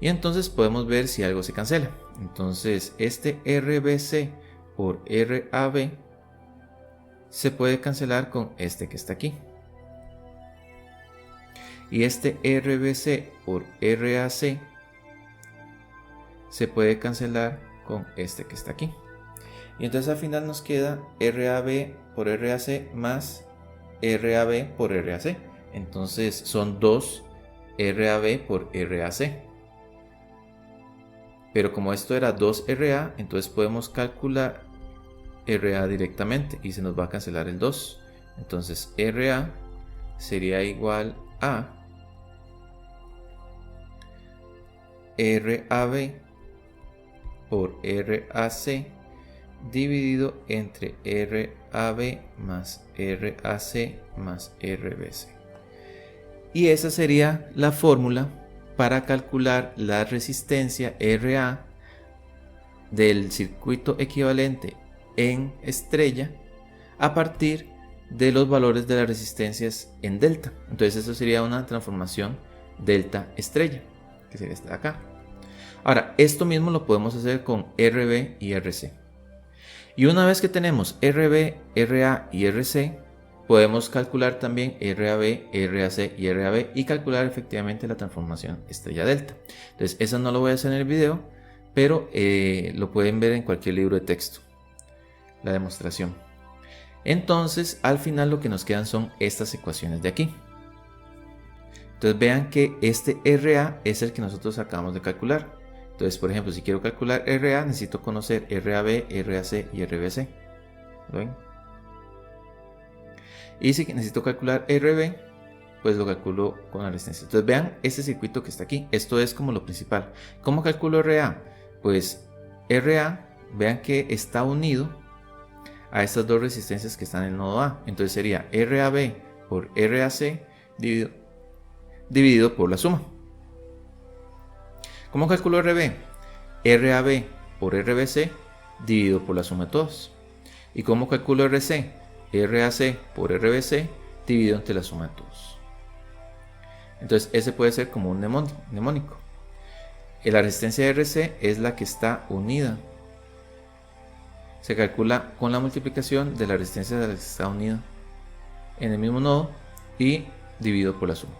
Y entonces podemos ver si algo se cancela. Entonces este RBC por RAB se puede cancelar con este que está aquí. Y este RBC por RAC se puede cancelar con este que está aquí. Y entonces al final nos queda RAB por RAC más RAB por RAC. Entonces son 2 RAB por RAC. Pero como esto era 2 RA, entonces podemos calcular RA directamente y se nos va a cancelar el 2. Entonces RA sería igual a RAB por RAC dividido entre RAB más RAC más RBC. Y esa sería la fórmula para calcular la resistencia RA del circuito equivalente en estrella a partir de los valores de las resistencias en delta. Entonces eso sería una transformación delta estrella, que sería esta de acá. Ahora, esto mismo lo podemos hacer con RB y RC. Y una vez que tenemos RB, RA y RC, podemos calcular también RAB, RAC y RAB y calcular efectivamente la transformación estrella delta. Entonces, eso no lo voy a hacer en el video, pero lo pueden ver en cualquier libro de texto, la demostración. Entonces, al final lo que nos quedan son estas ecuaciones de aquí. Entonces, vean que este RA es el que nosotros acabamos de calcular. Entonces, por ejemplo, si quiero calcular RA, necesito conocer RAB, RAC y RBC. ¿Lo ven? Y si necesito calcular RB, pues lo calculo con la resistencia. Entonces vean este circuito que está aquí. Esto es como lo principal. ¿Cómo calculo RA? Pues RA, vean que está unido a estas dos resistencias que están en el nodo A. Entonces sería RAB por RAC dividido por la suma. ¿Cómo calculo RB? RAB por RBC dividido por la suma de todos. ¿Y cómo calculo RC? RAC por RBC dividido entre la suma de todos. Entonces ese puede ser como un mnemónico. La resistencia RC es la que está unida. Se calcula con la multiplicación de la resistencia de la que está unida en el mismo nodo y dividido por la suma.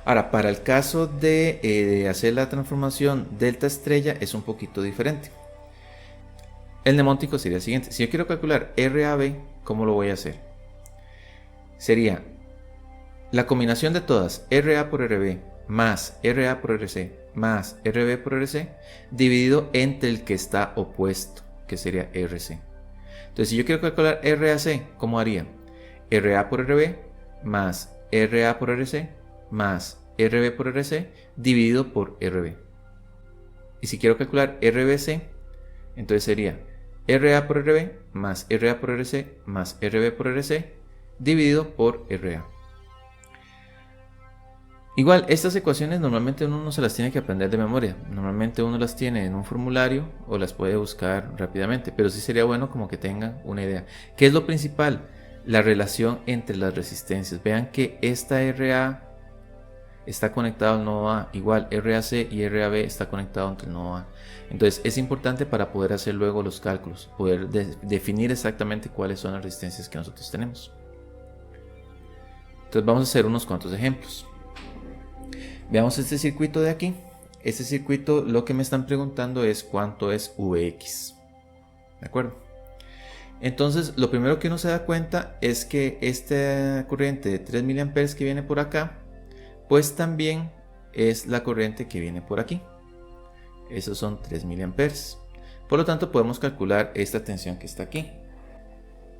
Ahora, para el caso de hacer la transformación delta estrella es un poquito diferente. El mnemónico sería el siguiente. Si yo quiero calcular RAB, ¿cómo lo voy a hacer? Sería la combinación de todas, RA por RB más RA por RC más RB por RC, dividido entre el que está opuesto, que sería RC. Entonces, si yo quiero calcular RAC, ¿cómo haría? RA por RB más RA por RC más RB por RC dividido por RB. Y si quiero calcular RBC, entonces sería RA por RB más RA por RC más RB por RC dividido por RA. Igual, estas ecuaciones normalmente uno no se las tiene que aprender de memoria. Normalmente uno las tiene en un formulario o las puede buscar rápidamente. Pero sí sería bueno como que tengan una idea. ¿Qué es lo principal? La relación entre las resistencias. Vean que esta RA está conectada al nodo A. Igual RAC y RAB está conectado entre el nodo A. Entonces es importante para poder hacer luego los cálculos. Poder definir exactamente cuáles son las resistencias que nosotros tenemos. Entonces vamos a hacer unos cuantos ejemplos. Veamos este circuito de aquí. Este circuito lo que me están preguntando es cuánto es Vx. ¿De acuerdo? Entonces lo primero que uno se da cuenta es que esta corriente de 3 mA que viene por acá, pues también es la corriente que viene por aquí. Esos son 3 mA. Por lo tanto podemos calcular esta tensión que está aquí.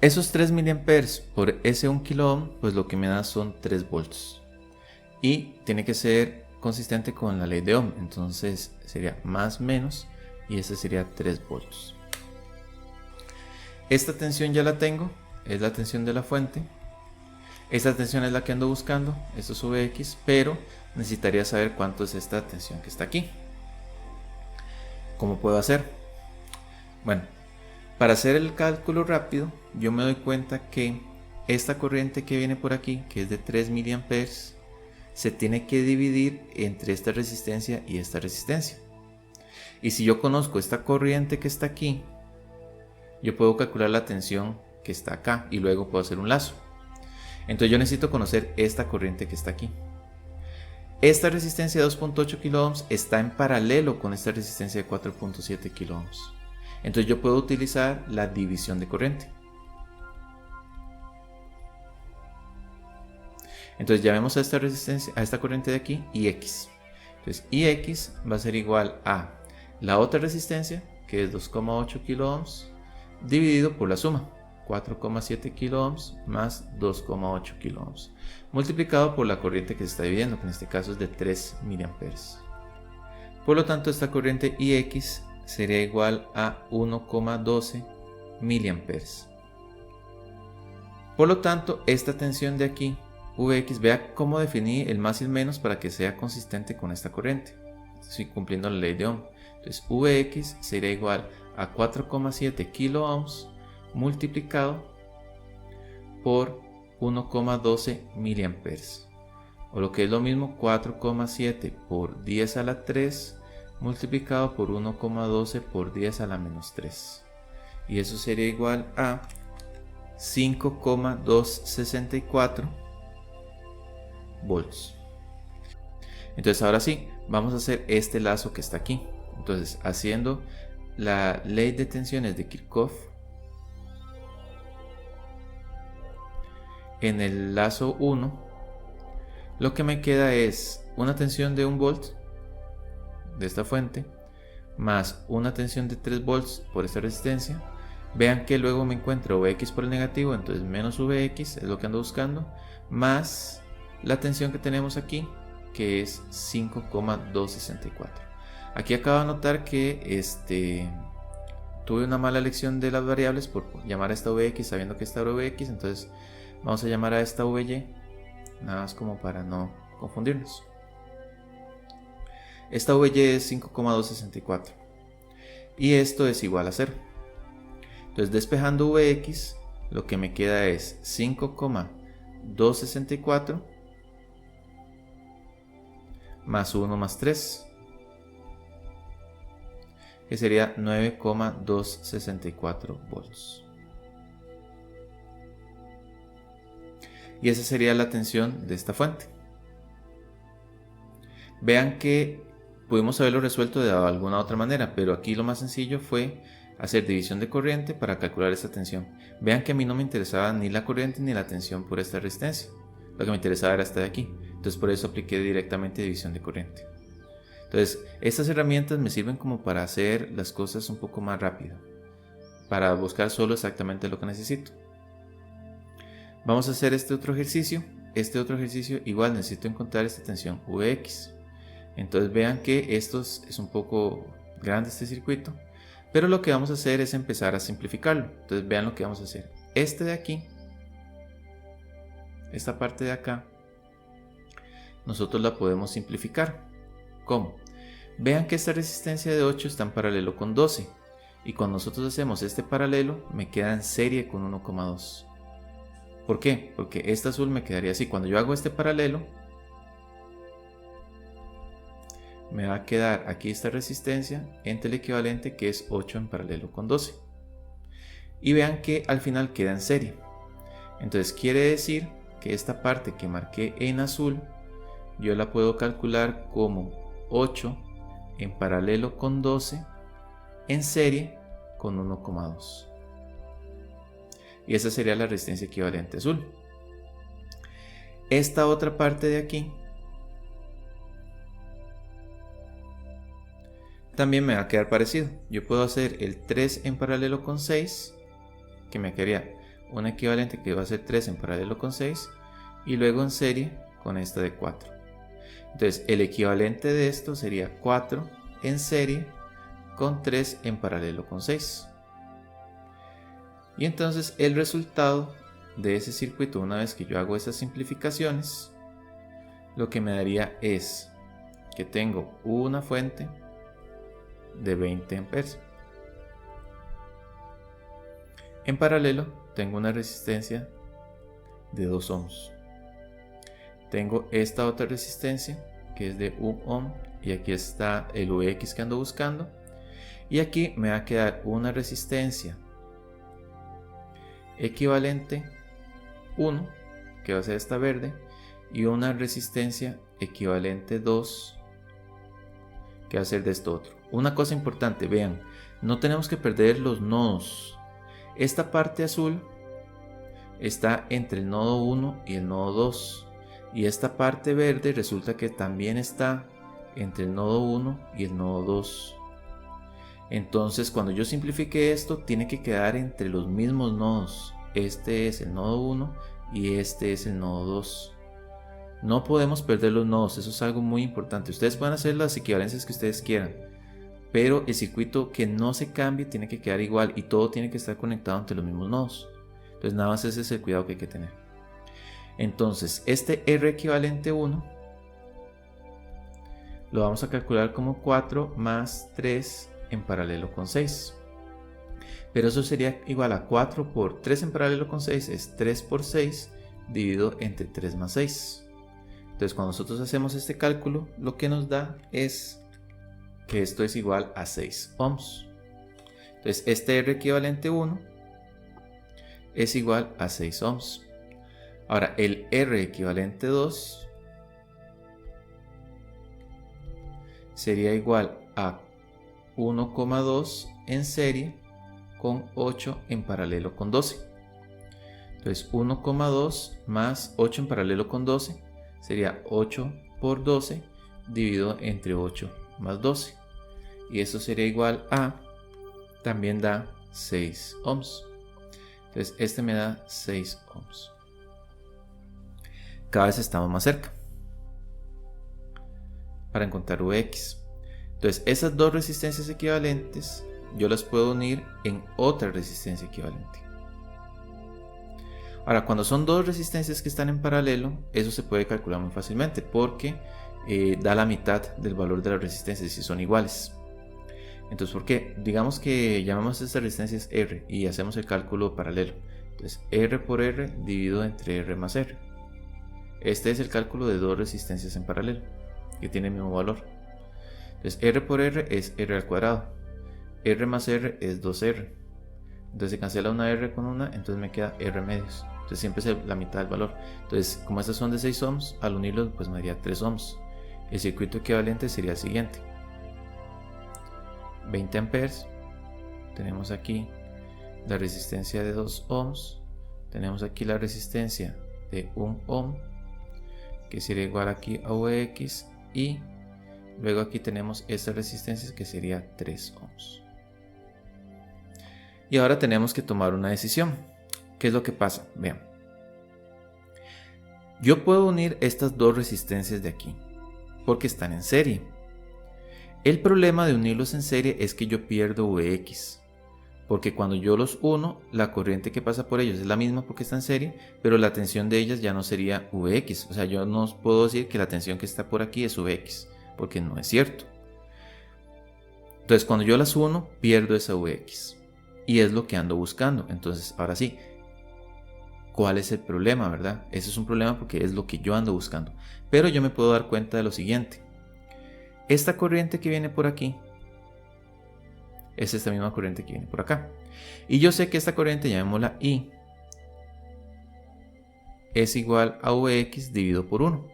Esos 3 mA por ese 1 kΩ, pues lo que me da son 3 volts. Y tiene que ser consistente con la ley de Ohm, entonces sería más menos y este sería 3 volts. Esta tensión ya la tengo, es la tensión de la fuente. Esta tensión es la que ando buscando, esto es Vx, pero necesitaría saber cuánto es esta tensión que está aquí. ¿Cómo puedo hacer? Bueno, para hacer el cálculo rápido, yo me doy cuenta que esta corriente que viene por aquí, que es de 3 mA, se tiene que dividir entre esta resistencia y esta resistencia. Y si yo conozco esta corriente que está aquí, yo puedo calcular la tensión que está acá y luego puedo hacer un lazo. Entonces yo necesito conocer esta corriente que está aquí. Esta resistencia de 2.8 kΩ está en paralelo con esta resistencia de 4.7 kΩ. Entonces yo puedo utilizar la división de corriente. Entonces ya vemos a esta resistencia, a esta corriente de aquí, Ix. Entonces Ix va a ser igual a la otra resistencia, que es 2,8 kΩ, dividido por la suma, 4,7 kΩ más 2,8 kΩ, multiplicado por la corriente que se está dividiendo, que en este caso es de 3 mA. Por lo tanto, esta corriente Ix sería igual a 1,12 mA. Por lo tanto, esta tensión de aquí, Vx, vea cómo definí el más y el menos para que sea consistente con esta corriente. Estoy cumpliendo la ley de Ohm. Entonces Vx sería igual a 4,7 kΩ multiplicado por 1,12 mA. O lo que es lo mismo, 4,7 por 10 a la 3 multiplicado por 1,12 por 10 a la menos 3. Y eso sería igual a 5,264 volts. Entonces ahora sí, vamos a hacer este lazo que está aquí. Entonces, haciendo la ley de tensiones de Kirchhoff, en el lazo 1, lo que me queda es una tensión de 1 volt de esta fuente, más una tensión de 3 volts por esta resistencia. Vean que luego me encuentro Vx por el negativo, entonces menos Vx es lo que ando buscando, más la tensión que tenemos aquí, que es 5,264. Aquí acabo de notar que tuve una mala elección de las variables por llamar a esta Vx sabiendo que esta era Vx, entonces vamos a llamar a esta Vy, nada más como para no confundirnos. Esta Vy es 5,264 y esto es igual a 0. Entonces, despejando Vx, lo que me queda es 5,264 más 1 más 3, que sería 9,264 volts. Y esa sería la tensión de esta fuente. Vean que pudimos haberlo resuelto de alguna otra manera, pero aquí lo más sencillo fue hacer división de corriente para calcular esta tensión. Vean que a mí no me interesaba ni la corriente ni la tensión por esta resistencia. Lo que me interesaba era esta de aquí. Entonces por eso apliqué directamente división de corriente. Entonces estas herramientas me sirven como para hacer las cosas un poco más rápido, para buscar solo exactamente lo que necesito. Vamos a hacer este otro ejercicio. Este otro ejercicio igual necesito encontrar esta tensión Vx. Entonces vean que esto es un poco grande este circuito, pero lo que vamos a hacer es empezar a simplificarlo. Entonces vean lo que vamos a hacer. Este de aquí, esta parte de acá, nosotros la podemos simplificar. ¿Cómo? Vean que esta resistencia de 8 está en paralelo con 12, y cuando nosotros hacemos este paralelo me queda en serie con 1,2. ¿Por qué? Porque esta azul me quedaría así. Cuando yo hago este paralelo, me va a quedar aquí esta resistencia entre el equivalente, que es 8 en paralelo con 12. Y vean que al final queda en serie. Entonces quiere decir que esta parte que marqué en azul, yo la puedo calcular como 8 en paralelo con 12 en serie con 1,2. Y esa sería la resistencia equivalente azul. Esta otra parte de aquí también me va a quedar parecido. Yo puedo hacer el 3 en paralelo con 6, que me quedaría un equivalente que va a ser 3 en paralelo con 6, y luego en serie con esta de 4. Entonces el equivalente de esto sería 4 en serie con 3 en paralelo con 6. Y entonces el resultado de ese circuito, una vez que yo hago esas simplificaciones, lo que me daría es que tengo una fuente de 20 amperes. En paralelo tengo una resistencia de 2 ohms. Tengo esta otra resistencia que es de 1 ohm, y aquí está el Vx que ando buscando, y aquí me va a quedar una resistencia equivalente 1, que va a ser esta verde, y una resistencia equivalente 2, que va a ser de esto otro. Una cosa importante, vean, no tenemos que perder los nodos. Esta parte azul está entre el nodo 1 y el nodo 2, y esta parte verde resulta que también está entre el nodo 1 y el nodo 2. Entonces cuando yo simplifique esto, tiene que quedar entre los mismos nodos. Este es el nodo 1 y este es el nodo 2. No podemos perder los nodos, eso es algo muy importante. Ustedes pueden hacer las equivalencias que ustedes quieran, pero el circuito que no se cambie tiene que quedar igual, y todo tiene que estar conectado entre los mismos nodos. Entonces nada más ese es el cuidado que hay que tener. Entonces este R equivalente 1 lo vamos a calcular como 4 más 3 en paralelo con 6. Pero eso sería igual a 4 por 3 en paralelo con 6, es 3 por 6 dividido entre 3 más 6. Entonces cuando nosotros hacemos este cálculo, lo que nos da es que esto es igual a 6 ohms. Entonces este R equivalente 1 es igual a 6 ohms. Ahora el R equivalente 2 sería igual a 1,2 en serie con 8 en paralelo con 12. Entonces 1,2 más 8 en paralelo con 12 sería 8 por 12 dividido entre 8 más 12. Y eso sería igual a, también da 6 ohms. Entonces este me da 6 ohms. Cada vez estamos más cerca para encontrar Vx. Entonces esas dos resistencias equivalentes yo las puedo unir en otra resistencia equivalente. Ahora, cuando son dos resistencias que están en paralelo, eso se puede calcular muy fácilmente, porque da la mitad del valor de las resistencias si son iguales. Entonces, ¿por qué? Digamos que llamamos a estas resistencias R y hacemos el cálculo paralelo. Entonces R por R dividido entre R más R. Este es el cálculo de dos resistencias en paralelo que tienen el mismo valor. Entonces R por R es R al cuadrado. R más R es 2R. Entonces se cancela una R con una, entonces me queda R medios. Entonces siempre es la mitad del valor. Entonces, como estas son de 6 ohms, al unirlos pues me daría 3 ohms. El circuito equivalente sería el siguiente: 20 amperes. Tenemos aquí la resistencia de 2 ohms. Tenemos aquí la resistencia de 1 ohm, que sería igual aquí a Vx. Y luego aquí tenemos esta resistencia, que sería 3 ohms. Y ahora tenemos que tomar una decisión. ¿Qué es lo que pasa? Vean. Yo puedo unir estas dos resistencias de aquí, porque están en serie. El problema de unirlos en serie es que yo pierdo Vx, porque cuando yo los uno, la corriente que pasa por ellos es la misma porque está en serie, pero la tensión de ellas ya no sería Vx. O sea, yo no puedo decir que la tensión que está por aquí es Vx, porque no es cierto. Entonces, cuando yo las uno, pierdo esa Vx. Y es lo que ando buscando. Entonces, ahora sí, ¿cuál es el problema, verdad? Ese es un problema porque es lo que yo ando buscando. Pero yo me puedo dar cuenta de lo siguiente. Esta corriente que viene por aquí es esta misma corriente que viene por acá. Y yo sé que esta corriente, llamémosla I, es igual a Vx dividido por 1.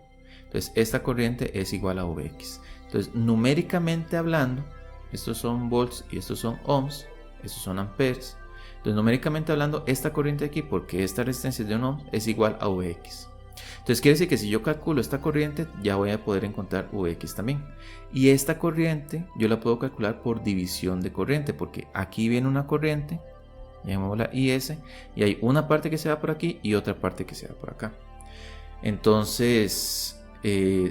Entonces, esta corriente es igual a Vx. Entonces, numéricamente hablando, estos son volts y estos son ohms. Estos son amperes. Entonces, numéricamente hablando, esta corriente de aquí, porque esta resistencia es de 1 ohm, es igual a Vx. Entonces, quiere decir que si yo calculo esta corriente, ya voy a poder encontrar Vx también. Y esta corriente yo la puedo calcular por división de corriente, porque aquí viene una corriente, llamémosla IS, y hay una parte que se va por aquí y otra parte que se va por acá. Entonces,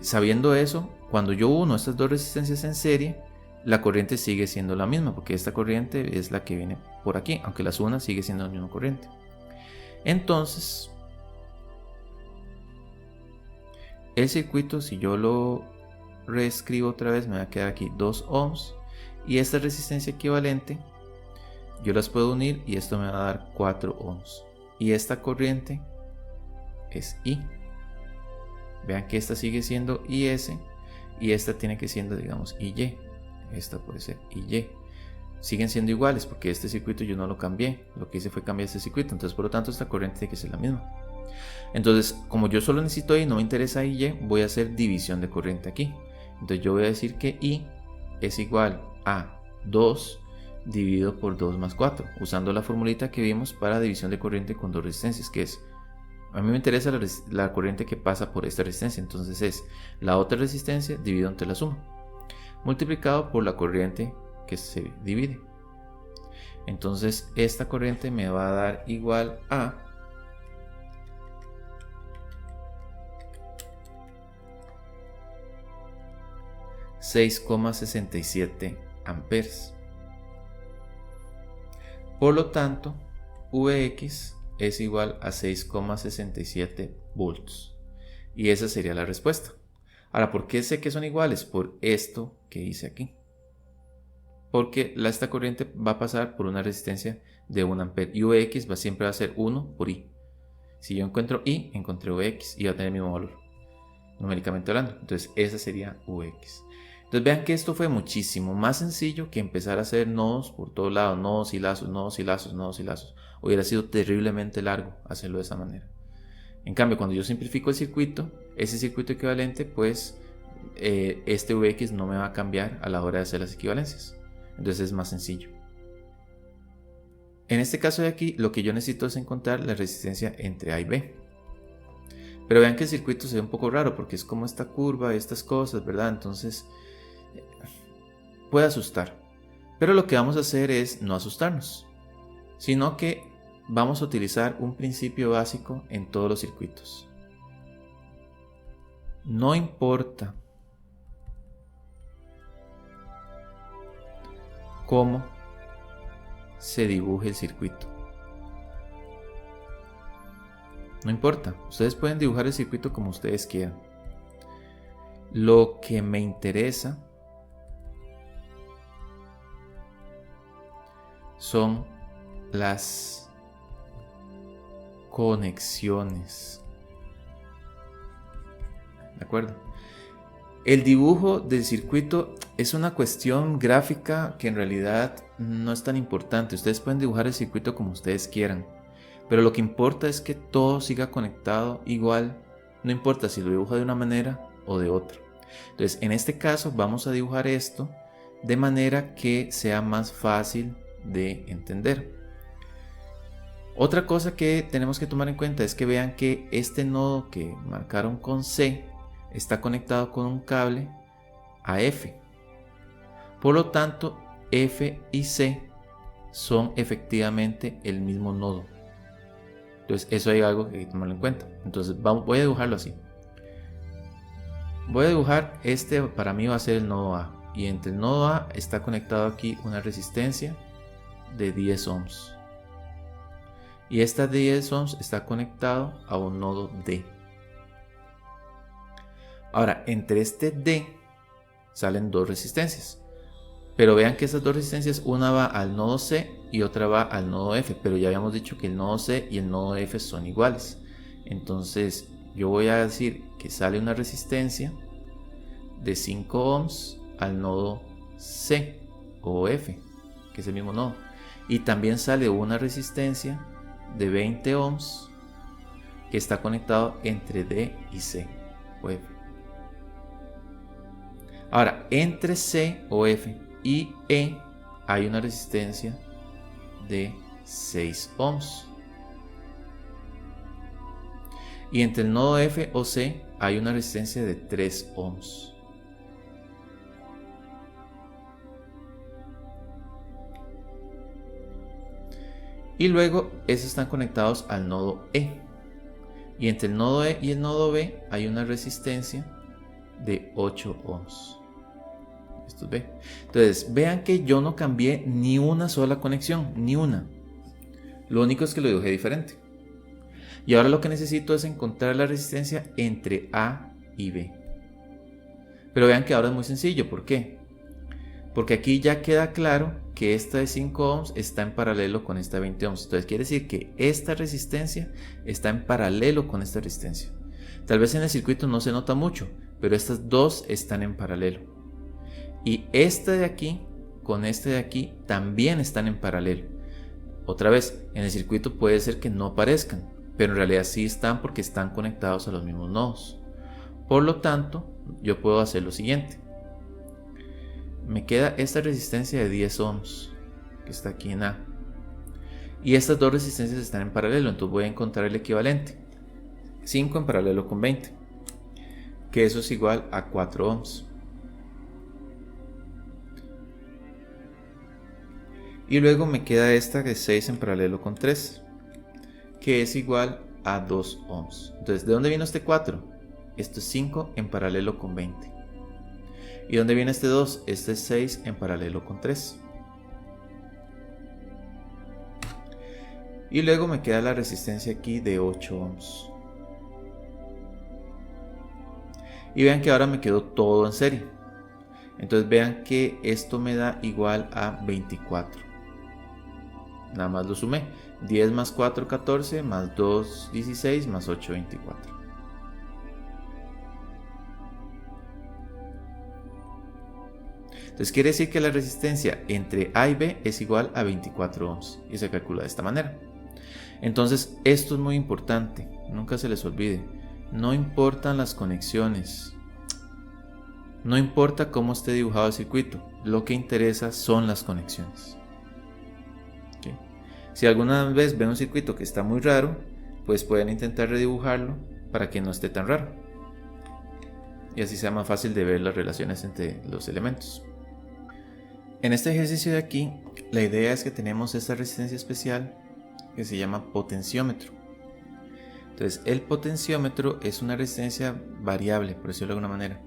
sabiendo eso, cuando yo uno estas dos resistencias en serie, la corriente sigue siendo la misma, porque esta corriente es la que viene por aquí, aunque las unas sigue siendo la misma corriente. Entonces, el circuito, si yo lo reescribo otra vez, me va a quedar aquí 2 ohms, y esta resistencia equivalente yo las puedo unir y esto me va a dar 4 ohms. Y esta corriente es I. Vean que esta sigue siendo IS y esta tiene que siendo, digamos, IY. Esta puede ser IY. Siguen siendo iguales porque este circuito yo no lo cambié. Lo que hice fue cambiar este circuito. Entonces, por lo tanto, esta corriente tiene que ser la misma. Entonces, como yo solo necesito I, no me interesa IY, voy a hacer división de corriente aquí. Entonces, yo voy a decir que I es igual a 2 dividido por 2 más 4, usando la formulita que vimos para división de corriente con dos resistencias, que es, a mí me interesa la corriente que pasa por esta resistencia, entonces es la otra resistencia dividido entre la suma, multiplicado por la corriente que se divide. Entonces esta corriente me va a dar igual a 6,67 amperes. Por lo tanto, Vx es igual a 6,67 volts. Y esa sería la respuesta. Ahora, ¿por qué sé que son iguales? Por esto que hice aquí. Porque esta corriente va a pasar por una resistencia de 1 ampere. Y Vx siempre va a ser 1 por I. Si yo encuentro I, encontré Vx y va a tener el mismo valor, numéricamente hablando. Entonces, esa sería Vx. Entonces vean que esto fue muchísimo más sencillo que empezar a hacer nodos por todos lados, nodos y lazos, nodos y lazos, nodos y lazos. Hubiera sido terriblemente largo hacerlo de esa manera. En cambio, cuando yo simplifico el circuito, ese circuito equivalente, pues este Vx no me va a cambiar a la hora de hacer las equivalencias. Entonces es más sencillo. En este caso de aquí, lo que yo necesito es encontrar la resistencia entre A y B. Pero vean que el circuito se ve un poco raro porque es como esta curva, estas cosas, ¿verdad? Entonces puede asustar, pero lo que vamos a hacer es no asustarnos, sino que vamos a utilizar un principio básico en todos los circuitos. No importa cómo se dibuje el circuito, no importa, ustedes pueden dibujar el circuito como ustedes quieran. Lo que me interesa son las conexiones. ¿De acuerdo? El dibujo del circuito es una cuestión gráfica que en realidad no es tan importante. Ustedes pueden dibujar el circuito como ustedes quieran, pero lo que importa es que todo siga conectado igual, no importa si lo dibujo de una manera o de otra. Entonces, en este caso vamos a dibujar esto de manera que sea más fácil de entender. Otra cosa que tenemos que tomar en cuenta es que vean que este nodo que marcaron con C está conectado con un cable a F. Por lo tanto, F y C son efectivamente el mismo nodo. Entonces eso hay algo que tomarlo en cuenta. Entonces voy a dibujarlo así. Voy a dibujar este, para mí va a ser el nodo A. Y entre el nodo A está conectado aquí una resistencia de 10 ohms. Y esta de 10 ohms está conectado a un nodo D. Ahora, entre este D salen dos resistencias. Pero vean que esas dos resistencias, una va al nodo C y otra va al nodo F. Pero ya habíamos dicho que el nodo C y el nodo F son iguales. Entonces yo voy a decir que sale una resistencia de 5 ohms al nodo C o F, que es el mismo nodo. Y también sale una resistencia de 20 ohms que está conectado entre D y C o F. Ahora, entre C o F y E hay una resistencia de 6 ohms. Y entre el nodo F o C hay una resistencia de 3 ohms. Y luego esos están conectados al nodo E. Y entre el nodo E y el nodo B hay una resistencia de 8 ohms. Esto es B. Entonces vean que yo no cambié ni una sola conexión, ni una. Lo único es que lo dibujé diferente. Y ahora lo que necesito es encontrar la resistencia entre A y B. Pero vean que ahora es muy sencillo. ¿Por qué? Porque aquí ya queda claro que esta de 5 ohms está en paralelo con esta de 20 ohms. Entonces quiere decir que esta resistencia está en paralelo con esta resistencia. Tal vez en el circuito no se nota mucho, pero estas dos están en paralelo. Y esta de aquí con este de aquí también están en paralelo. Otra vez, en el circuito puede ser que no aparezcan, pero en realidad sí están porque están conectados a los mismos nodos. Por lo tanto, yo puedo hacer lo siguiente. Me queda esta resistencia de 10 ohms que está aquí en A. Y estas dos resistencias están en paralelo, entonces voy a encontrar el equivalente. 5 en paralelo con 20, que eso es igual a 4 ohms. Y luego me queda esta de 6 en paralelo con 3, que es igual a 2 ohms. Entonces, ¿de dónde vino este 4? Esto es 5 en paralelo con 20. ¿Y dónde viene este 2? Este es 6 en paralelo con 3. Y luego me queda la resistencia aquí de 8 ohms. Y vean que ahora me quedó todo en serie. Entonces vean que esto me da igual a 24. Nada más lo sumé. 10 más 4, 14, más 2, 16, más 8, 24. Entonces quiere decir que la resistencia entre A y B es igual a 24 ohms y se calcula de esta manera. Entonces esto es muy importante, nunca se les olvide. No importan las conexiones, no importa cómo esté dibujado el circuito, lo que interesa son las conexiones. ¿Okay? Si alguna vez ven un circuito que está muy raro, pues pueden intentar redibujarlo para que no esté tan raro y así sea más fácil de ver las relaciones entre los elementos. En este ejercicio de aquí, la idea es que tenemos esta resistencia especial que se llama potenciómetro. Entonces, el potenciómetro es una resistencia variable, por decirlo de alguna manera.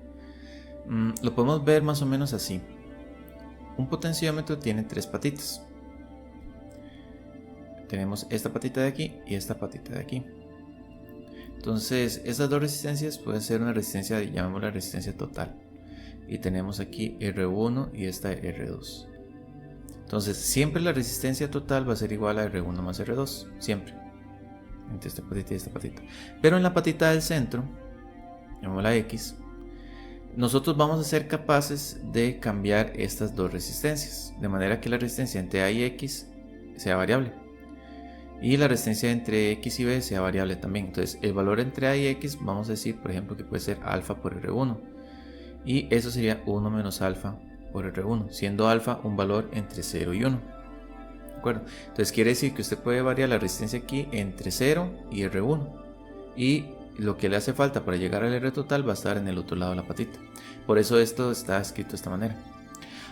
Lo podemos ver más o menos así. Un potenciómetro tiene tres patitas. Tenemos esta patita de aquí y esta patita de aquí. Entonces, estas dos resistencias pueden ser una resistencia, llamémosla resistencia total. Y tenemos aquí R1 y esta R2. Entonces siempre la resistencia total va a ser igual a R1 más R2, siempre, entre esta patita y esta patita. Pero en la patita del centro, llamémosla X, nosotros vamos a ser capaces de cambiar estas dos resistencias, de manera que la resistencia entre A y X sea variable y la resistencia entre X y B sea variable también. Entonces el valor entre A y X vamos a decir, por ejemplo, que puede ser alfa por R1, y eso sería 1 menos alfa por R1, siendo alfa un valor entre 0 y 1. ¿De acuerdo? Entonces quiere decir que usted puede variar la resistencia aquí entre 0 y R1, y lo que le hace falta para llegar al R total va a estar en el otro lado de la patita. Por eso esto está escrito de esta manera.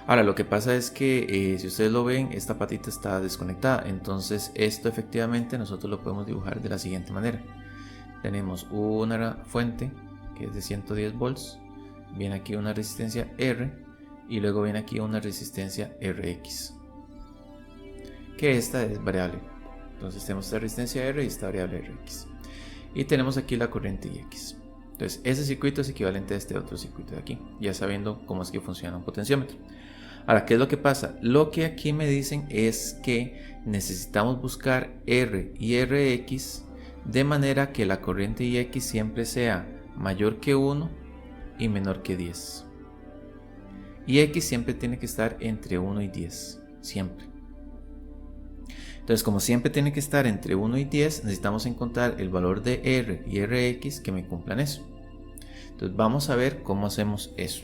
Ahora, lo que pasa es que si ustedes lo ven, esta patita está desconectada. Entonces esto efectivamente nosotros lo podemos dibujar de la siguiente manera. Tenemos una fuente que es de 110 volts. Viene aquí una resistencia R. Y luego viene aquí una resistencia RX. Que esta es variable. Entonces tenemos esta resistencia R y esta variable RX. Y tenemos aquí la corriente Ix. Entonces ese circuito es equivalente a este otro circuito de aquí, ya sabiendo cómo es que funciona un potenciómetro. Ahora, ¿qué es lo que pasa? Lo que aquí me dicen es que necesitamos buscar R y Rx de manera que la corriente Ix siempre sea mayor que 1 y menor que 10. Y X siempre tiene que estar entre 1 y 10, siempre. Entonces, como siempre tiene que estar entre 1 y 10, necesitamos encontrar el valor de R y Rx que me cumplan eso. Entonces vamos a ver cómo hacemos eso.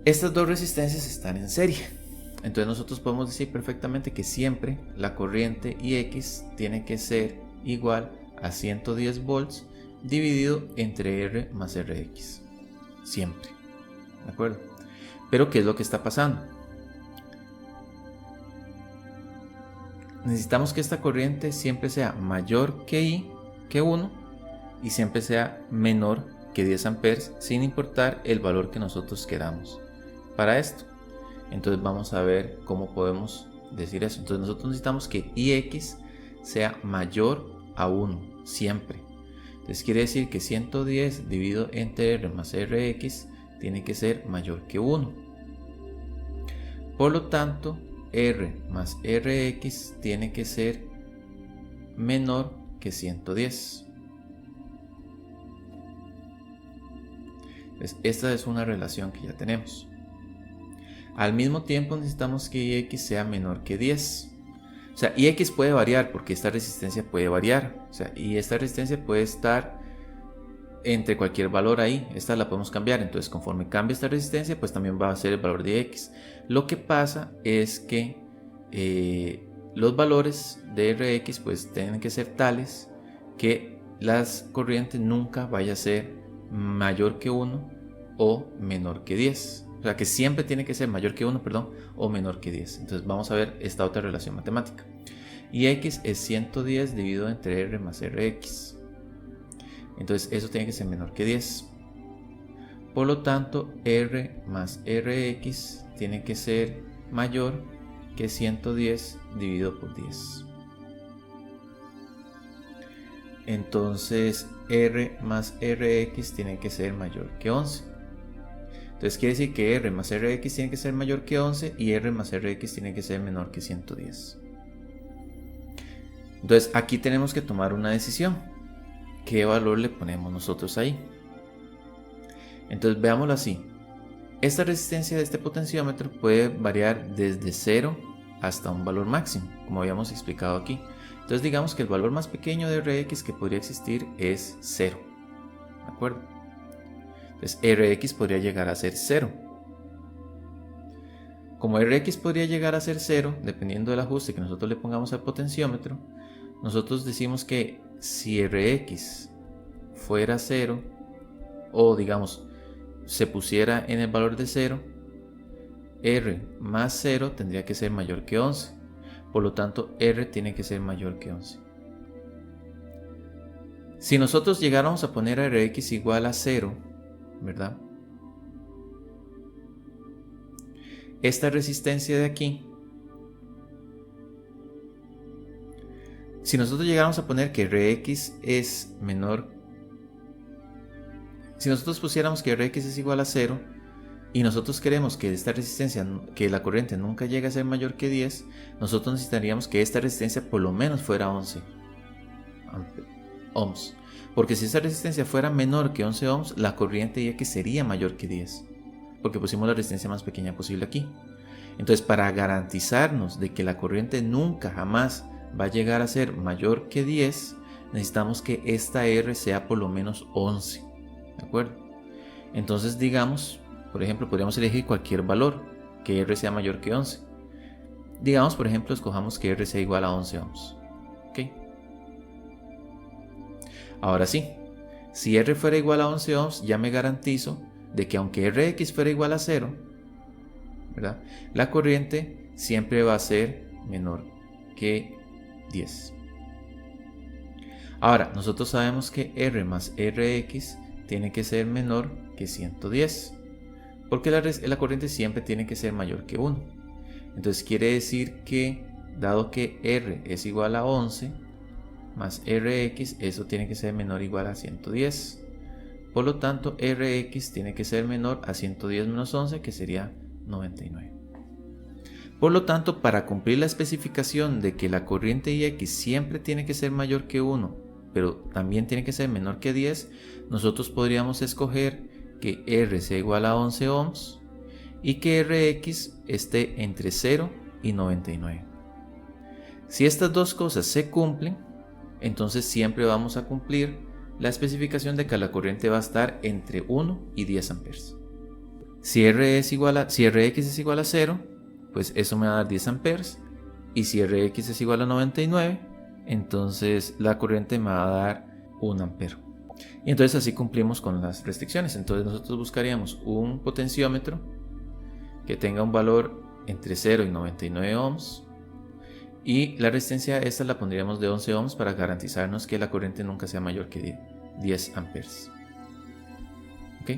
Estas dos resistencias están en serie. Entonces nosotros podemos decir perfectamente que siempre la corriente Ix tiene que ser igual a 110 volts dividido entre R más Rx. Siempre. ¿De acuerdo? Pero ¿qué es lo que está pasando? Necesitamos que esta corriente siempre sea mayor que I, que 1, y siempre sea menor que 10 amperes, sin importar el valor que nosotros queramos para esto. Entonces vamos a ver cómo podemos decir eso. Entonces nosotros necesitamos que Ix sea mayor a 1, siempre. Entonces quiere decir que 110 dividido entre R más Rx tiene que ser mayor que 1. Por lo tanto, R más Rx tiene que ser menor que 110. Entonces, esta es una relación que ya tenemos. Al mismo tiempo necesitamos que Ix sea menor que 10. O sea, Ix puede variar porque esta resistencia puede variar. O sea, y esta resistencia puede estar entre cualquier valor ahí. Esta la podemos cambiar. Entonces, conforme cambie esta resistencia, pues también va a ser el valor de X. Lo que pasa es que los valores de Rx pues tienen que ser tales que las corrientes nunca vaya a ser mayor que 1 o menor que 10. O sea, que siempre tiene que ser mayor que 1, perdón, o menor que 10. Entonces vamos a ver esta otra relación matemática. Y X es 110 dividido entre R más Rx. Entonces eso tiene que ser menor que 10. Por lo tanto, R más Rx tiene que ser mayor que 110 dividido por 10. Entonces R más Rx tiene que ser mayor que 11. Entonces quiere decir que R más Rx tiene que ser mayor que 11 y R más Rx tiene que ser menor que 110. Entonces aquí tenemos que tomar una decisión. ¿Qué valor le ponemos nosotros ahí? Entonces veámoslo así. Esta resistencia de este potenciómetro puede variar desde 0 hasta un valor máximo, como habíamos explicado aquí. Entonces digamos que el valor más pequeño de Rx que podría existir es 0. ¿De acuerdo? Entonces Rx podría llegar a ser 0. Como Rx podría llegar a ser 0, dependiendo del ajuste que nosotros le pongamos al potenciómetro, nosotros decimos que si Rx fuera 0, o digamos se pusiera en el valor de 0, R más 0 tendría que ser mayor que 11. Por lo tanto, R tiene que ser mayor que 11. Si nosotros llegáramos a poner a Rx igual a 0, ¿verdad? Esta resistencia de aquí, si nosotros llegáramos a poner que Rx es menor, si nosotros pusiéramos que Rx es igual a 0 y nosotros queremos que esta resistencia, que la corriente nunca llegue a ser mayor que 10, nosotros necesitaríamos que esta resistencia por lo menos fuera 11 ohms. Porque si esa resistencia fuera menor que 11 ohms, la corriente IX sería mayor que 10. Porque pusimos la resistencia más pequeña posible aquí. Entonces, para garantizarnos de que la corriente nunca jamás va a llegar a ser mayor que 10, necesitamos que esta R sea por lo menos 11. ¿De acuerdo? Entonces, digamos, por ejemplo, podríamos elegir cualquier valor que R sea mayor que 11. Digamos, por ejemplo, escojamos que R sea igual a 11 ohms. ¿Ok? Ahora sí, si R fuera igual a 11 ohms, ya me garantizo de que aunque Rx fuera igual a 0, ¿verdad?, la corriente siempre va a ser menor que 10. Ahora, nosotros sabemos que R más Rx tiene que ser menor que 110, porque la corriente siempre tiene que ser mayor que 1. Entonces quiere decir que, dado que R es igual a 11 más Rx, eso tiene que ser menor o igual a 110. Por lo tanto, Rx tiene que ser menor a 110 menos 11, que sería 99. Por lo tanto, para cumplir la especificación de que la corriente IX siempre tiene que ser mayor que 1, pero también tiene que ser menor que 10, nosotros podríamos escoger que R sea igual a 11 ohms y que Rx esté entre 0 y 99. Si estas dos cosas se cumplen, entonces siempre vamos a cumplir la especificación de que la corriente va a estar entre 1 y 10 amperes. Si Rx es igual a 0, pues eso me va a dar 10 amperes. Y si Rx es igual a 99, entonces la corriente me va a dar 1 ampere. Y entonces así cumplimos con las restricciones. Entonces nosotros buscaríamos un potenciómetro que tenga un valor entre 0 y 99 ohms. Y la resistencia esta la pondríamos de 11 ohms para garantizarnos que la corriente nunca sea mayor que 10 amperes. ¿Ok?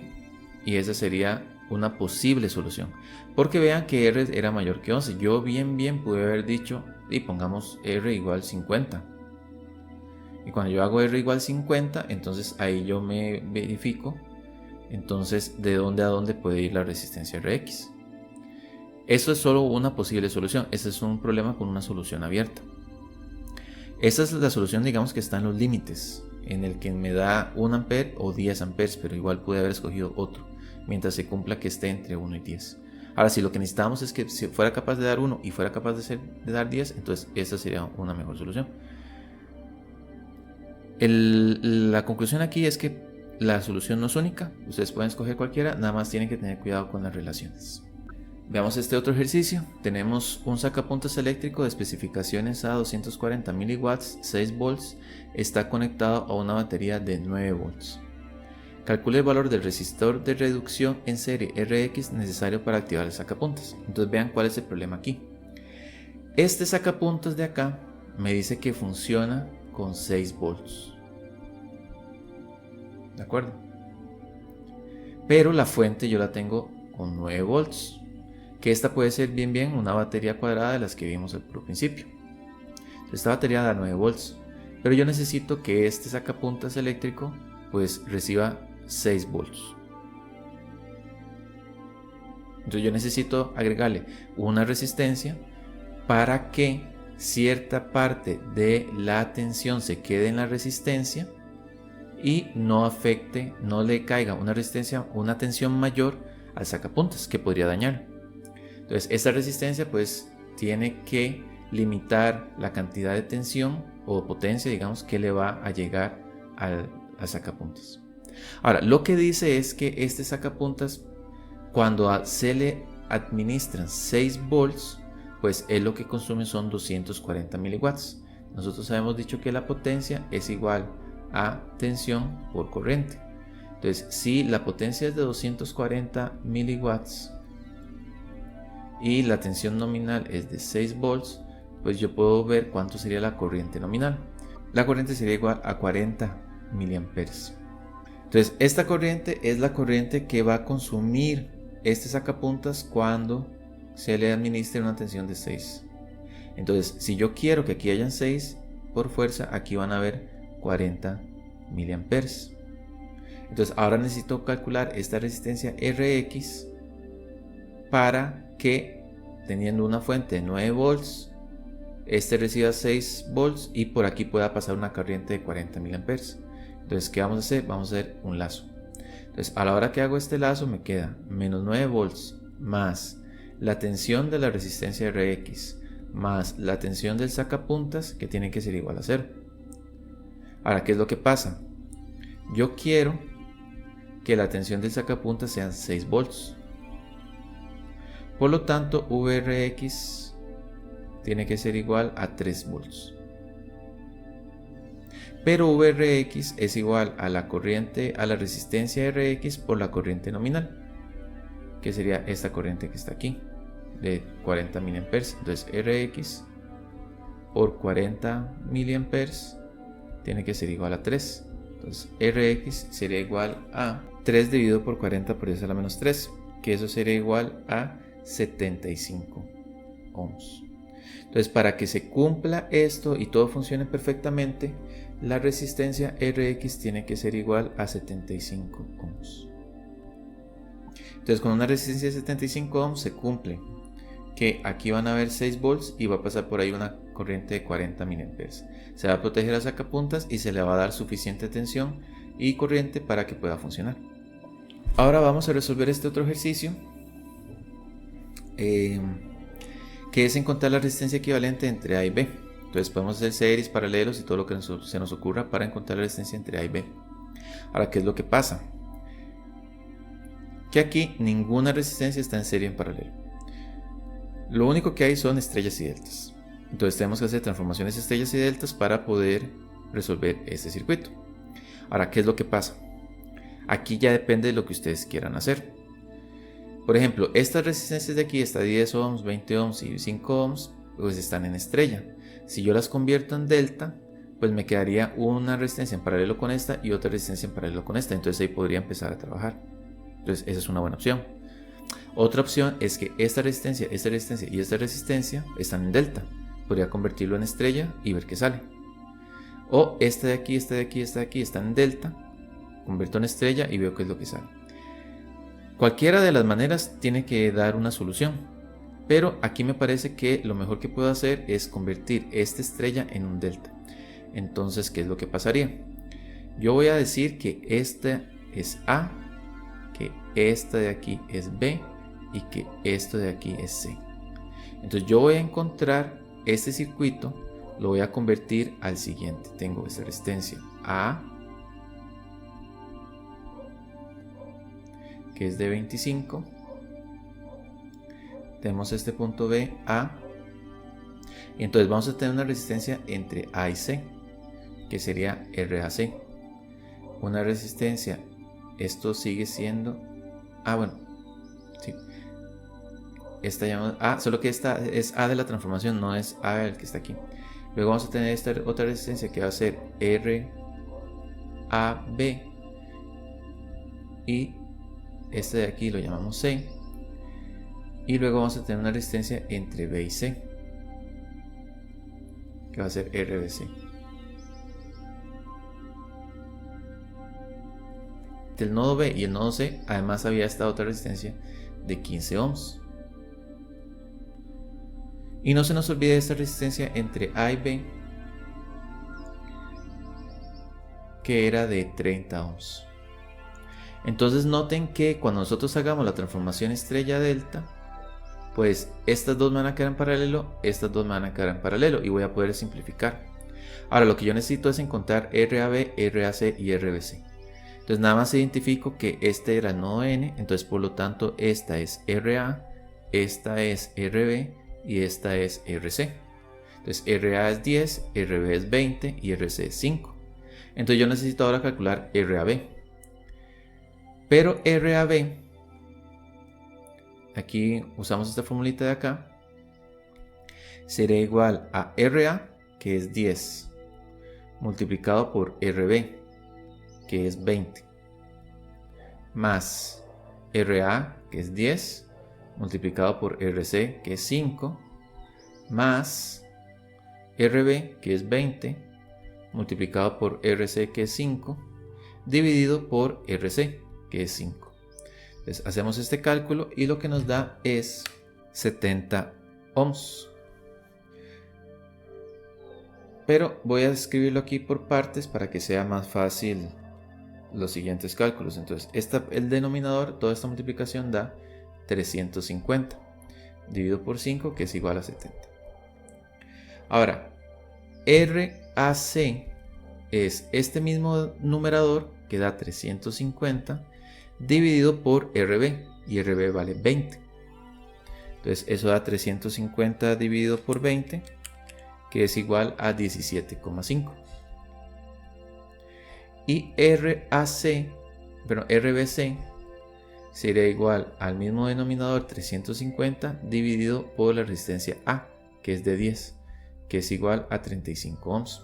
Y esa sería una posible solución. Porque vean que R era mayor que 11. Yo bien pude haber dicho, y pongamos R igual 50. Y cuando yo hago R igual 50, entonces ahí yo me verifico, entonces, de dónde a dónde puede ir la resistencia Rx. Eso es solo una posible solución. Ese es un problema con una solución abierta. Esa es la solución, digamos, que está en los límites, en el que me da 1 ampere o 10 amperes, pero igual pude haber escogido otro, mientras se cumpla que esté entre 1 y 10. Ahora, si lo que necesitamos es que si fuera capaz de dar 1 y fuera capaz de dar 10, entonces esa sería una mejor solución. La conclusión aquí es que la solución no es única. Ustedes pueden escoger cualquiera, nada más tienen que tener cuidado con las relaciones. Veamos este otro ejercicio. Tenemos un sacapuntas eléctrico de especificaciones a 240 miliwatts, 6 volts, está conectado a una batería de 9 volts. Calcule el valor del resistor de reducción en serie Rx necesario para activar el sacapuntas. Entonces vean cuál es el problema aquí. Este sacapuntas de acá me dice que funciona con 6 volts. ¿De acuerdo? Pero la fuente yo la tengo con 9 volts. Que esta puede ser bien una batería cuadrada de las que vimos al principio. Esta batería da 9 volts, pero yo necesito que este sacapuntas eléctrico pues reciba 6 volts. Entonces yo necesito agregarle una resistencia para que cierta parte de la tensión se quede en la resistencia y no afecte, no le caiga una tensión mayor al sacapuntas que podría dañar. Entonces esta resistencia pues tiene que limitar la cantidad de tensión o potencia, digamos, que le va a llegar al sacapuntas. Ahora, lo que dice es que este sacapuntas, cuando se le administran 6 volts, pues él lo que consume son 240 miliwatts. Nosotros habíamos dicho que la potencia es igual a tensión por corriente. Entonces, si la potencia es de 240 miliwatts y la tensión nominal es de 6 volts, pues yo puedo ver cuánto sería la corriente nominal. La corriente sería igual a 40 miliamperes. Entonces, esta corriente es la corriente que va a consumir este sacapuntas cuando se le administre una tensión de 6. Entonces, si yo quiero que aquí hayan 6, por fuerza, aquí van a haber 40 miliamperes. Entonces, ahora necesito calcular esta resistencia Rx para que, teniendo una fuente de 9 volts, este reciba 6 volts y por aquí pueda pasar una corriente de 40 miliamperes. Entonces, ¿qué vamos a hacer? Vamos a hacer un lazo. Entonces, a la hora que hago este lazo me queda menos 9 volts más la tensión de la resistencia Rx más la tensión del sacapuntas, que tiene que ser igual a 0. Ahora, ¿qué es lo que pasa? Yo quiero que la tensión del sacapuntas sean 6 volts. Por lo tanto, Vrx tiene que ser igual a 3 volts. Pero Vrx es igual a la corriente, a la resistencia Rx por la corriente nominal, que sería esta corriente que está aquí, de 40 mA. Entonces Rx por 40 mA tiene que ser igual a 3. Entonces Rx sería igual a 3 dividido por 40 por 10 a la menos 3, que eso sería igual a 75 ohms. Entonces, para que se cumpla esto y todo funcione perfectamente, la resistencia Rx tiene que ser igual a 75 ohms. Entonces, con una resistencia de 75 ohms se cumple que aquí van a haber 6 volts y va a pasar por ahí una corriente de 40 mA. Se va a proteger a sacapuntas y se le va a dar suficiente tensión y corriente para que pueda funcionar. Ahora vamos a resolver este otro ejercicio, que es encontrar la resistencia equivalente entre A y B. Entonces podemos hacer series, paralelos y todo lo que se nos ocurra para encontrar la resistencia entre A y B. Ahora, ¿qué es lo que pasa? Que aquí ninguna resistencia está en serie en paralelo. Lo único que hay son estrellas y deltas. Entonces tenemos que hacer transformaciones estrellas y deltas para poder resolver este circuito. Ahora, ¿qué es lo que pasa? Aquí ya depende de lo que ustedes quieran hacer. Por ejemplo, estas resistencias de aquí, esta 10 ohms, 20 ohms y 5 ohms, pues están en estrella. Si yo las convierto en delta, pues me quedaría una resistencia en paralelo con esta y otra resistencia en paralelo con esta. Entonces ahí podría empezar a trabajar. Entonces esa es una buena opción. Otra opción es que esta resistencia y esta resistencia están en delta. Podría convertirlo en estrella y ver qué sale. O esta de aquí, esta de aquí, esta de aquí están en delta. Convierto en estrella y veo qué es lo que sale. Cualquiera de las maneras tiene que dar una solución, pero aquí me parece que lo mejor que puedo hacer es convertir esta estrella en un delta. Entonces, ¿qué es lo que pasaría? Yo voy a decir que esta es A, que esta de aquí es B y que esto de aquí es C. Entonces yo voy a encontrar este circuito, lo voy a convertir al siguiente. Tengo esta resistencia A, que es de 25, tenemos este punto B, A, y entonces vamos a tener una resistencia entre A y C, que sería RAC. Una resistencia, esto sigue siendo, bueno, sí, esta llamada A, solo que esta es A de la transformación, no es A el que está aquí. Luego vamos a tener esta otra resistencia que va a ser RAB, y este de aquí lo llamamos C, y luego vamos a tener una resistencia entre B y C, que va a ser RBC. Del nodo B y el nodo C además había esta otra resistencia de 15 ohms. Y no se nos olvide esta resistencia entre A y B, que era de 30 ohms. Entonces noten que cuando nosotros hagamos la transformación estrella delta, pues estas dos van a quedar en paralelo, estas dos van a quedar en paralelo y voy a poder simplificar. Ahora lo que yo necesito es encontrar RAB, RAC y RBC. Entonces nada más identifico que este era el nodo N, entonces por lo tanto esta es RA, esta es RB y esta es RC. Entonces RA es 10, RB es 20 y RC es 5. Entonces yo necesito ahora calcular RAB. Pero RAB, aquí usamos esta formulita de acá, será igual a RA, que es 10, multiplicado por RB, que es 20, más RA, que es 10, multiplicado por RC, que es 5, más RB, que es 20, multiplicado por RC, que es 5, dividido por RC, que es 5. Entonces hacemos este cálculo y lo que nos da es 70 ohms. pero voy a escribirlo aquí por partes para que sea más fácil los siguientes cálculos. Entonces el denominador, toda esta multiplicación da 350 dividido por 5, que es igual a 70. Ahora, RAC es este mismo numerador que da 350 dividido por RB, y RB vale 20. Entonces eso da 350 dividido por 20, que es igual a 17,5. Y RBC sería igual al mismo denominador 350 dividido por la resistencia A, que es de 10, que es igual a 35 ohms.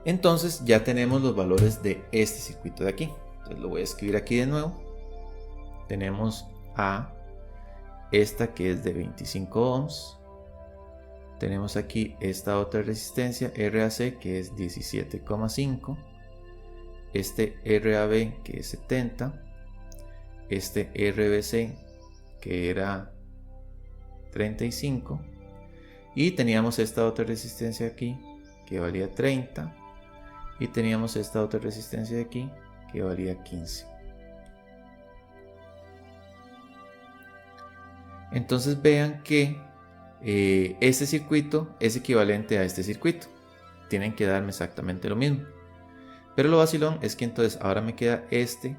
Entonces ya tenemos los valores de este circuito de aquí. Entonces lo voy a escribir aquí de nuevo. Tenemos A, esta que es de 25 ohms. Tenemos aquí esta otra resistencia RAC que es 17,5. Este RAB que es 70. Este RBC que era 35. Y teníamos esta otra resistencia aquí que valía 30. Y teníamos esta otra resistencia de aquí que valía 15. Entonces vean que este circuito es equivalente a este circuito. Tienen que darme exactamente lo mismo. Pero lo vacilón es que entonces ahora me queda este,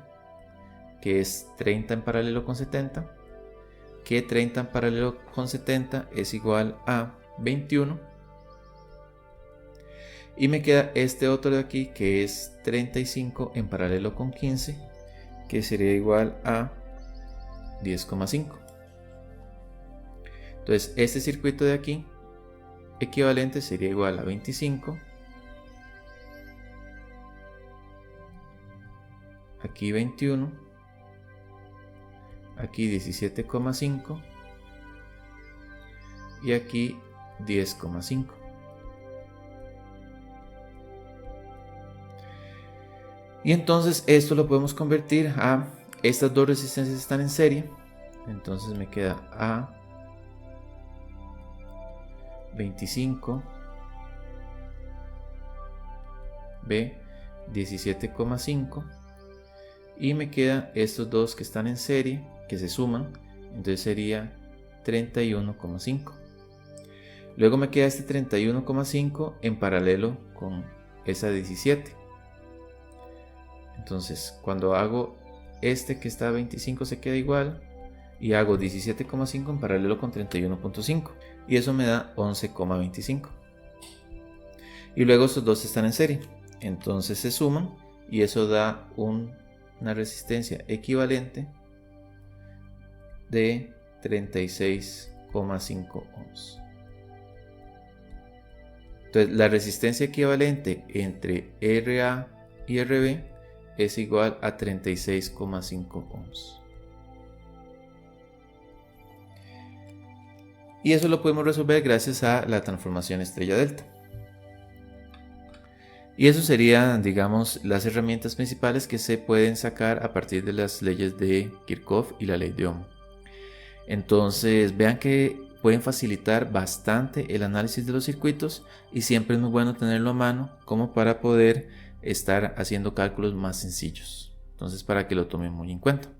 que es 30 en paralelo con 70. Que 30 en paralelo con 70 es igual a 21. Y me queda este otro de aquí, que es 35 en paralelo con 15, que sería igual a 10,5. Entonces este circuito de aquí equivalente sería igual a 25, aquí 21, aquí 17,5 y aquí 10,5. Y entonces esto lo podemos convertir a, estas dos resistencias están en serie, entonces me queda A 25, B 17,5 y me quedan estos dos que están en serie, que se suman, entonces sería 31,5. Luego me queda este 31,5 en paralelo con esa 17. Entonces cuando hago este que está a 25 se queda igual y hago 17,5 en paralelo con 31,5 y eso me da 11,25. Y luego estos dos están en serie, entonces se suman y eso da una resistencia equivalente de 36,5 ohms. Entonces la resistencia equivalente entre RA y RB es igual a 36,5 ohms. Y eso lo podemos resolver gracias a la transformación estrella-delta. Y eso serían, digamos, las herramientas principales que se pueden sacar a partir de las leyes de Kirchhoff y la ley de Ohm. Entonces vean que pueden facilitar bastante el análisis de los circuitos y siempre es muy bueno tenerlo a mano como para poder estar haciendo cálculos más sencillos. Entonces para que lo tomen muy en cuenta.